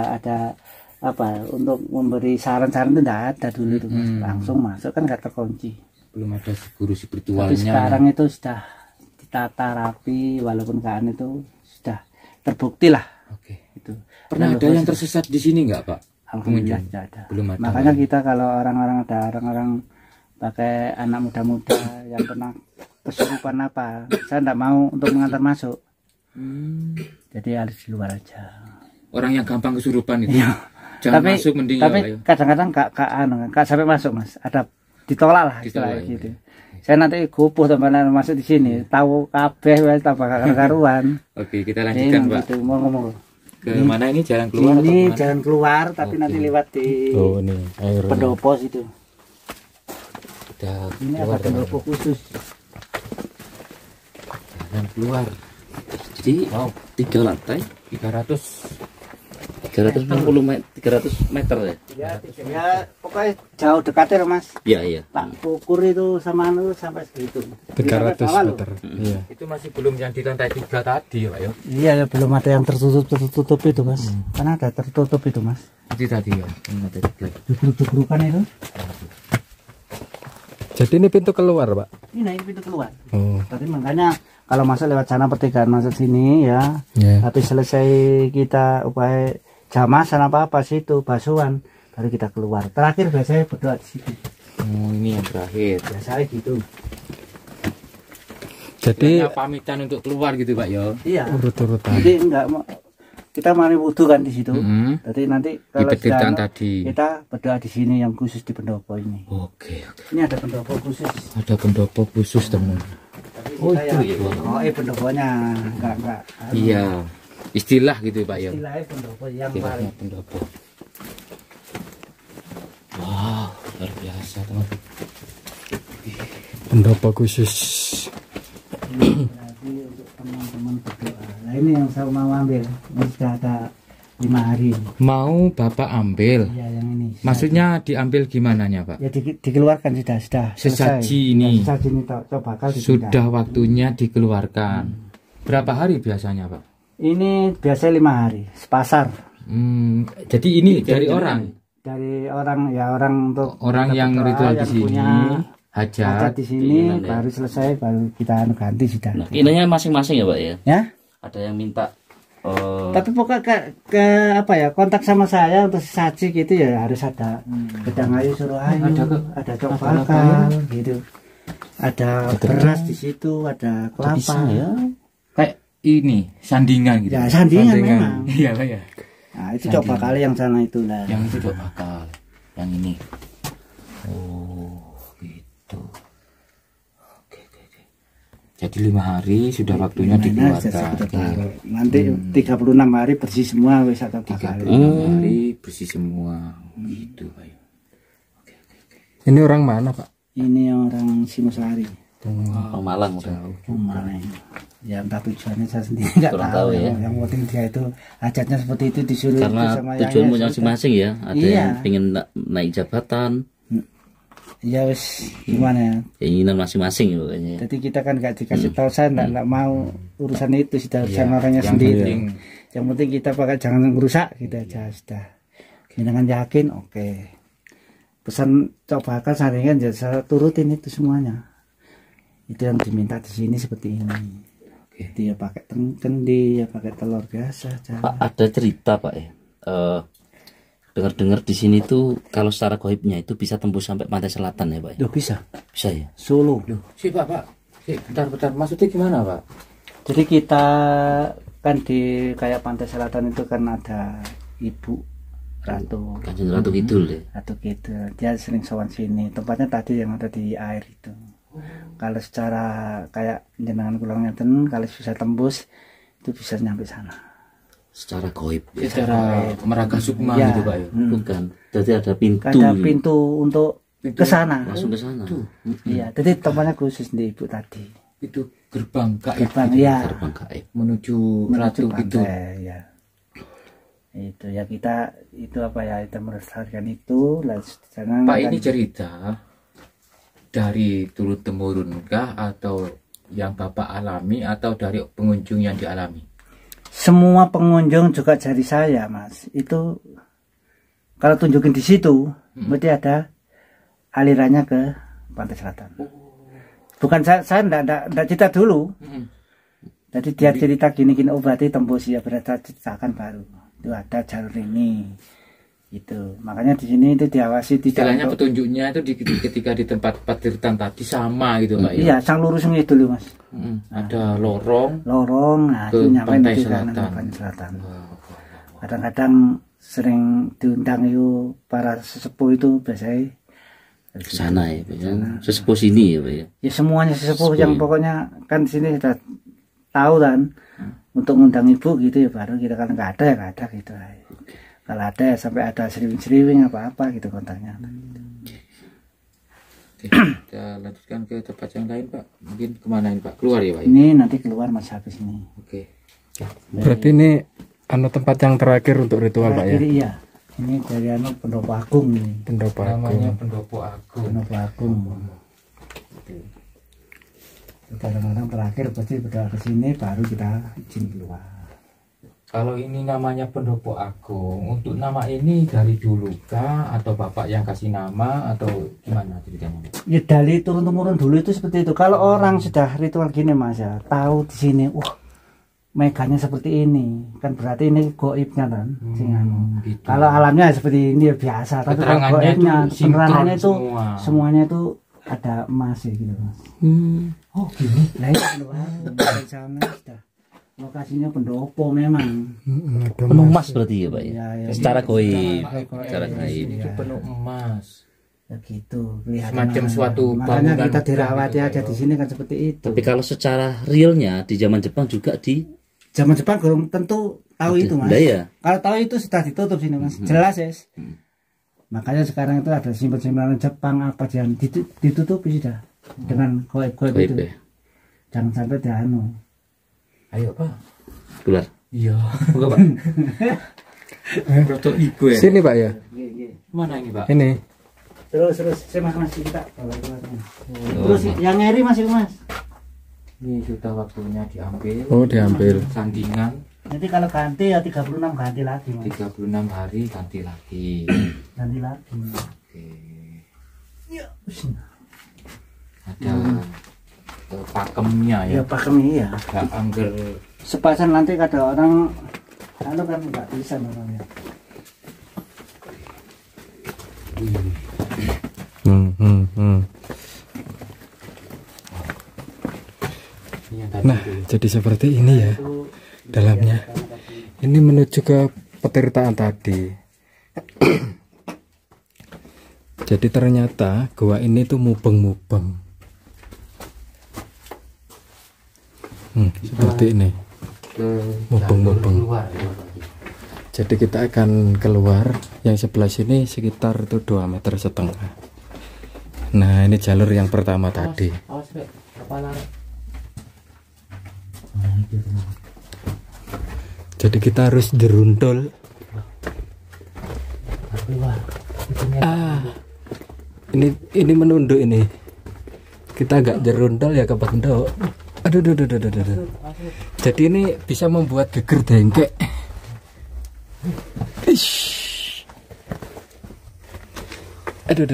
[SPEAKER 3] apa untuk memberi saran-saran itu nggak ada dulu itu Mas. Langsung masuk kan nggak terkunci.
[SPEAKER 2] Belum ada guru
[SPEAKER 3] Tapi
[SPEAKER 2] spiritualnya.
[SPEAKER 3] sekarang itu sudah ditata rapi, walaupun keadaan itu sudah terbukti lah.
[SPEAKER 2] Oke.
[SPEAKER 3] Itu.
[SPEAKER 2] Pernah ada yang tersesat di sini nggak, Pak?
[SPEAKER 3] Alhamdulillah
[SPEAKER 2] Pengunjung?
[SPEAKER 3] tidak ada.
[SPEAKER 2] Belum ada.
[SPEAKER 3] Makanya kita kalau orang-orang pakai anak muda-muda yang pernah kesurupan apa, saya tidak mau untuk mengantar masuk. Jadi harus di luar aja.
[SPEAKER 2] Orang yang gampang kesurupan itu.
[SPEAKER 3] Iya.
[SPEAKER 2] Jangan
[SPEAKER 3] tapi
[SPEAKER 2] masuk mending
[SPEAKER 3] tapi
[SPEAKER 2] ya, Pak, ya.
[SPEAKER 3] kadang-kadang nggak sampai masuk Mas. Ada ditolak lah
[SPEAKER 2] Ditolak,
[SPEAKER 3] istilahnya
[SPEAKER 2] ya.
[SPEAKER 3] gitu. Saya nanti gupuh teman masuk di sini, tahu kabeh wes tambah karuan.
[SPEAKER 2] Oke, kita lanjutkan, Pak.
[SPEAKER 3] Gitu, mau
[SPEAKER 2] Ke mana ini jalan keluar atau
[SPEAKER 3] ini
[SPEAKER 2] kemana?
[SPEAKER 3] jalan keluar tapi nanti lewat di
[SPEAKER 1] Oh, ini air.
[SPEAKER 3] pendopo situ.
[SPEAKER 2] Udah
[SPEAKER 3] Ini ada
[SPEAKER 2] keluar,
[SPEAKER 3] pendopo khusus.
[SPEAKER 2] jalan keluar.
[SPEAKER 4] Jadi
[SPEAKER 2] Wow,
[SPEAKER 4] 3 lantai,
[SPEAKER 2] 300.
[SPEAKER 4] 360 meter, 300 meter ya.
[SPEAKER 3] Ya pokoknya jauh dekatnya loh, Mas.
[SPEAKER 4] Iya, iya.
[SPEAKER 3] Tak ukur itu sama anu sampai segitu.
[SPEAKER 1] 300
[SPEAKER 3] Sampai bawah loh.
[SPEAKER 1] meter. Iya.
[SPEAKER 2] Itu masih belum yang di lantai 3 tadi, Pak, ya.
[SPEAKER 3] Iya ya belum ada yang tertutup itu Mas. Karena ada tertutup itu Mas.
[SPEAKER 2] Itu tadi ya. Ini lantai 3.
[SPEAKER 3] Dugruk-dugrukan itu.
[SPEAKER 1] Jadi ini pintu keluar, Pak.
[SPEAKER 3] Ini pintu keluar.
[SPEAKER 1] Oh.
[SPEAKER 3] Tadi makanya kalau masuk lewat sana pertigaan masuk sini ya.
[SPEAKER 1] Ya.
[SPEAKER 3] Habis selesai kita upaya jamasan apa situ basuhan baru kita keluar. Terakhir biasanya berdoa di situ.
[SPEAKER 2] Oh, ini yang terakhir.
[SPEAKER 3] Biasanya gitu.
[SPEAKER 1] Jadi
[SPEAKER 2] Istilahnya pamitan untuk keluar gitu, Pak, ya.
[SPEAKER 3] Iya.
[SPEAKER 1] urut-urutan.
[SPEAKER 3] Jadi enggak mau kita mari wudhu kan di situ. Jadi nanti kalau
[SPEAKER 2] Dipetikan
[SPEAKER 3] sudah
[SPEAKER 2] tadi.
[SPEAKER 3] kita berdoa di sini yang khusus di pendopo ini.
[SPEAKER 2] Oke, oke.
[SPEAKER 3] Ini ada pendopo khusus.
[SPEAKER 2] Ada pendopo khusus, teman.
[SPEAKER 3] Oh itu ya. Oh pendoponya enggak.
[SPEAKER 2] Iya. Istilah gitu, Pak, ya.
[SPEAKER 3] Istilahnya pendopo yang
[SPEAKER 2] Istilahnya
[SPEAKER 3] paling.
[SPEAKER 2] pendopo. Wow, luar biasa, teman.
[SPEAKER 1] Pendopo khusus.
[SPEAKER 3] Berarti untuk teman-teman berdoa. Nah ini yang saya mau ambil. Ini sudah ada 5 hari.
[SPEAKER 2] Mau Bapak ambil.
[SPEAKER 3] Ya yang ini.
[SPEAKER 2] Maksudnya diambil gimana, Pak?
[SPEAKER 3] Ya dikeluarkan sudah selesai.
[SPEAKER 2] Sesaji ini.
[SPEAKER 3] Ya, sesaji ini coba kali
[SPEAKER 2] Sudah waktunya dikeluarkan. Berapa hari biasanya, Pak?
[SPEAKER 3] Ini biasanya 5 hari sepasar.
[SPEAKER 2] Jadi ini dari orang.
[SPEAKER 3] Dari orang ya orang untuk
[SPEAKER 2] Orang yang
[SPEAKER 3] berdoa,
[SPEAKER 2] ritual di
[SPEAKER 3] yang
[SPEAKER 2] sini,
[SPEAKER 3] punya hajat
[SPEAKER 2] hajat.
[SPEAKER 3] di sini
[SPEAKER 4] keinginan, ya.
[SPEAKER 3] baru selesai baru kita ganti sudah.
[SPEAKER 4] Nah, ininya masing-masing ya, Pak ya.
[SPEAKER 3] Ya.
[SPEAKER 4] Ada yang minta
[SPEAKER 3] Tapi pokoknya ke apa ya kontak sama saya untuk sesaji gitu ya harus ada gedang ayu suruh ayu, ada cok bakal gitu, ada beras di situ, ada kelapa.
[SPEAKER 4] ya.
[SPEAKER 2] Kayak ini sandingan gitu.
[SPEAKER 3] Ya sandingan memang.
[SPEAKER 2] Iya, Pak, ya.
[SPEAKER 3] Nah itu coba kali yang sana itu lah.
[SPEAKER 2] Yang itu dok bakal. Yang ini. Oh, gitu. Oke. Jadi 5 hari sudah waktunya dikeluarkan.
[SPEAKER 3] Nanti 36 hari bersih semua wis atau 3 hari.
[SPEAKER 2] 36 hari bersih semua. Gitu, Pak. Oke.
[SPEAKER 1] Ini orang mana, Pak?
[SPEAKER 3] Ini orang Singosari.
[SPEAKER 4] Orang Malang udah.
[SPEAKER 3] Mana ya entah tujuannya saya sendiri nggak
[SPEAKER 4] Kurang
[SPEAKER 3] tahu,
[SPEAKER 4] tahu ya.
[SPEAKER 3] Yang penting dia itu hajatnya seperti itu disuruh
[SPEAKER 4] Karena
[SPEAKER 3] itu sama
[SPEAKER 4] tujuanmu
[SPEAKER 3] yang
[SPEAKER 4] masing-masing ya. Ada
[SPEAKER 3] Iya.
[SPEAKER 4] yang pengen naik jabatan,
[SPEAKER 3] ya wis gimana ya.
[SPEAKER 4] keinginan masing-masing ya pokoknya.
[SPEAKER 3] Jadi kita kan nggak dikasih tahu, saya nggak mau urusan itu sudah urusan orangnya
[SPEAKER 2] yang
[SPEAKER 3] sendiri.
[SPEAKER 2] penting.
[SPEAKER 3] Yang penting kita pakai jangan merusak gitu aja sudah. Dengan yakin oke. Pesan coba kan saringan ya saya turutin itu semuanya. Itu yang diminta di sini seperti ini. Dia pakai kendi, ya pakai telur biasa.
[SPEAKER 4] Pak, ada cerita Pak ya. Dengar-dengar di sini tuh kalau secara goibnya itu bisa tembus sampai pantai selatan ya Pak.
[SPEAKER 3] Loh, bisa.
[SPEAKER 4] Bisa ya.
[SPEAKER 3] Solo.
[SPEAKER 2] Loh, Pak. Bentar. Maksudnya gimana, Pak?
[SPEAKER 3] Jadi kita kan di kayak pantai selatan itu kan ada Ibu Ratu.
[SPEAKER 4] Kanjeng Ratu Kidul ya.
[SPEAKER 3] Ratu gitu. Dia sering sowan sini. Tempatnya tadi yang ada di air itu. Kalau secara kayak jenengan kulangnya kalau bisa tembus itu bisa nyampe sana.
[SPEAKER 4] Secara goib ya.
[SPEAKER 2] Secara Meraga Sukma
[SPEAKER 3] Ya.
[SPEAKER 2] gitu, Pak ya.
[SPEAKER 4] Bukan. Jadi ada pintu.
[SPEAKER 3] Ada pintu untuk ke sana.
[SPEAKER 4] Langsung ke sana.
[SPEAKER 3] Iya, jadi tempatnya khusus di Ibu tadi.
[SPEAKER 2] Itu gerbang gaib
[SPEAKER 3] Gerbang,
[SPEAKER 2] gitu,
[SPEAKER 3] ya.
[SPEAKER 4] Gerbang gaib.
[SPEAKER 2] menuju Ratu gitu.
[SPEAKER 3] pantai, ya. Itu ya kita itu apa ya, kita melestarikan itu lah sana.
[SPEAKER 2] Pak, ini cerita dari turun temurun kah, atau yang Bapak alami, atau dari pengunjung yang dialami?
[SPEAKER 3] Semua pengunjung juga dari saya, Mas. Itu kalau tunjukin di situ, berarti ada alirannya ke pantai selatan. Bukan saya enggak cerita dulu. Jadi dia cerita gini-gini, oh berarti tembus ya, berarti ceritakan baru. Itu ada jalur ini. Gitu. Makanya di sini itu diawasi tidak
[SPEAKER 2] Istilahnya
[SPEAKER 3] untuk,
[SPEAKER 2] petunjuknya itu ketika di tempat Patirtan tadi sama gitu, Pak ya.
[SPEAKER 3] iya, sang lurus dulu, Mas.
[SPEAKER 2] Ada lorong
[SPEAKER 3] Nah,
[SPEAKER 2] ke
[SPEAKER 3] itu nyampe
[SPEAKER 2] pantai
[SPEAKER 3] di kanan,
[SPEAKER 2] selatan.
[SPEAKER 3] pantai selatan. Kadang-kadang sering diundang itu para sesepuh itu biasanya
[SPEAKER 4] Ke sana ya Pak. Ya. Sesepuh sini ya Pak ya.
[SPEAKER 3] ya semuanya sesepuh
[SPEAKER 4] Sesepuh,
[SPEAKER 3] yang
[SPEAKER 4] ya.
[SPEAKER 3] pokoknya kan di sini sudah tahu kan untuk ngundang ibu gitu ya, baru kita kalau nggak ada ya nggak ada gitu. Kalau ada ya sampai ada seriwing-seriwing apa-apa gitu kontaknya.
[SPEAKER 2] Oke, kita lanjutkan ke tempat yang lain, Pak. Mungkin kemana ini, Pak? Keluar ya, Pak?
[SPEAKER 3] Ini nanti keluar Mas habis ini.
[SPEAKER 2] Oke.
[SPEAKER 1] Berarti ini tempat yang terakhir untuk ritual, Pak ya.
[SPEAKER 3] Jadi iya, ini dari Pendopo Agung ini.
[SPEAKER 1] Pendopo
[SPEAKER 2] Namanya
[SPEAKER 1] Agung.
[SPEAKER 2] Pendopo Agung.
[SPEAKER 3] Pendopo Agung. Kadang-kadang terakhir pasti berdoa ke sini baru kita izin keluar.
[SPEAKER 2] Kalau ini namanya Pendopo Agung, untuk nama ini dari dulu kah, atau Bapak yang kasih nama, atau gimana ceritanya?
[SPEAKER 3] Ya dari turun-temurun dulu itu seperti itu. Kalau orang sudah ritual gini Mas ya, tahu di sini, meganya seperti ini, kan berarti ini goibnya kan.
[SPEAKER 2] Gitu.
[SPEAKER 3] Kalau alamnya seperti ini ya biasa, tapi kalau
[SPEAKER 2] Keterangannya
[SPEAKER 3] goibnya,
[SPEAKER 2] itu sinkron
[SPEAKER 3] penerangannya itu
[SPEAKER 2] semua.
[SPEAKER 3] semuanya itu ada emas ya gitu Mas. Oh gini, nah itu dari sana sudah lokasinya pendopo memang.
[SPEAKER 4] Penuh emas berarti ya Pak ya.
[SPEAKER 3] Ya,
[SPEAKER 4] Secara goib.
[SPEAKER 3] goib.
[SPEAKER 4] Secara gaib.
[SPEAKER 2] Itu penuh emas.
[SPEAKER 3] Ya gitu, kelihatan.
[SPEAKER 2] Semacam suatu
[SPEAKER 3] makanya
[SPEAKER 2] bangunan
[SPEAKER 3] kita
[SPEAKER 2] megah
[SPEAKER 3] dirawati
[SPEAKER 2] gitu,
[SPEAKER 3] aja
[SPEAKER 2] Pak.
[SPEAKER 3] di sini kan seperti itu.
[SPEAKER 4] Tapi kalau secara realnya di zaman Jepang juga di
[SPEAKER 3] Zaman Jepang belum tentu tahu itu Mas.
[SPEAKER 4] Lah ya.
[SPEAKER 3] Kalau tahu itu sudah ditutup sini Mas, jelas ya. Makanya sekarang itu ada simpan-simpanan Jepang apa yang ditutupi sudah dengan goib-goib
[SPEAKER 4] Goib
[SPEAKER 3] itu.
[SPEAKER 4] ya.
[SPEAKER 3] Jangan sampai dianu.
[SPEAKER 2] Ayo, Pak.
[SPEAKER 4] Keluar.
[SPEAKER 2] Iya. Enggak, Pak. Proto Igo ya.
[SPEAKER 1] Sini, Pak ya.
[SPEAKER 2] Mana ini, Pak?
[SPEAKER 1] Ini.
[SPEAKER 3] Terus saya masih kita bawa keluarnya. Terus yang ngeri masih Mas.
[SPEAKER 2] Ini sudah waktunya diambil.
[SPEAKER 1] Oh, diambil.
[SPEAKER 2] Sandingan
[SPEAKER 3] Nanti kalau ganti ya 36 ganti lagi Mas.
[SPEAKER 2] 36 hari ganti lagi.
[SPEAKER 3] Ganti lagi.
[SPEAKER 2] Oke.
[SPEAKER 3] Ya,
[SPEAKER 2] Ada pakemnya ya.
[SPEAKER 3] ya pakem iya.
[SPEAKER 2] Gak angger
[SPEAKER 3] Sepasang nanti kada orang lalu kan nggak bisa namanya.
[SPEAKER 2] ini yang tadi
[SPEAKER 1] Nah,
[SPEAKER 2] itu.
[SPEAKER 1] jadi seperti ini ya dalamnya. Ini menuju ke petirtaan tadi. Jadi ternyata gua ini tuh mubeng-mubeng. Seperti ini. Mubeng-mubeng.
[SPEAKER 2] Keluar ya, Pak.
[SPEAKER 1] Jadi kita akan keluar. Yang sebelah sini sekitar itu 2,5 meter. Nah, ini jalur yang pertama tadi.
[SPEAKER 2] Awas, Pak. Kepala.
[SPEAKER 1] Jadi kita harus dirundul. Ini menunduk ini. Kita agak jerundul ya ke bendok. Aduh. Jadi ini bisa membuat geger dengkek. Ish. Aduh.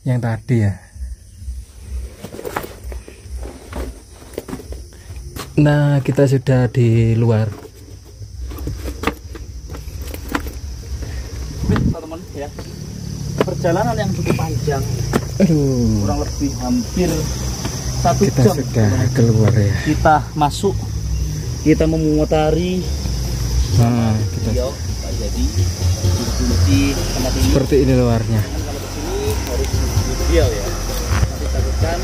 [SPEAKER 1] yang tadi ya. Nah, kita sudah di luar.
[SPEAKER 4] Teman-teman ya, perjalanan yang cukup panjang,
[SPEAKER 1] Aduh,
[SPEAKER 4] kurang lebih hampir 1
[SPEAKER 1] kita
[SPEAKER 4] jam
[SPEAKER 1] sudah keluar ya.
[SPEAKER 4] kita masuk, kita memutari
[SPEAKER 1] Nah, kita
[SPEAKER 4] beliau Pak Jadi di tempat ini.
[SPEAKER 1] seperti ini luarnya.
[SPEAKER 4] Kalau kesini harus beliau ya, nanti takutkan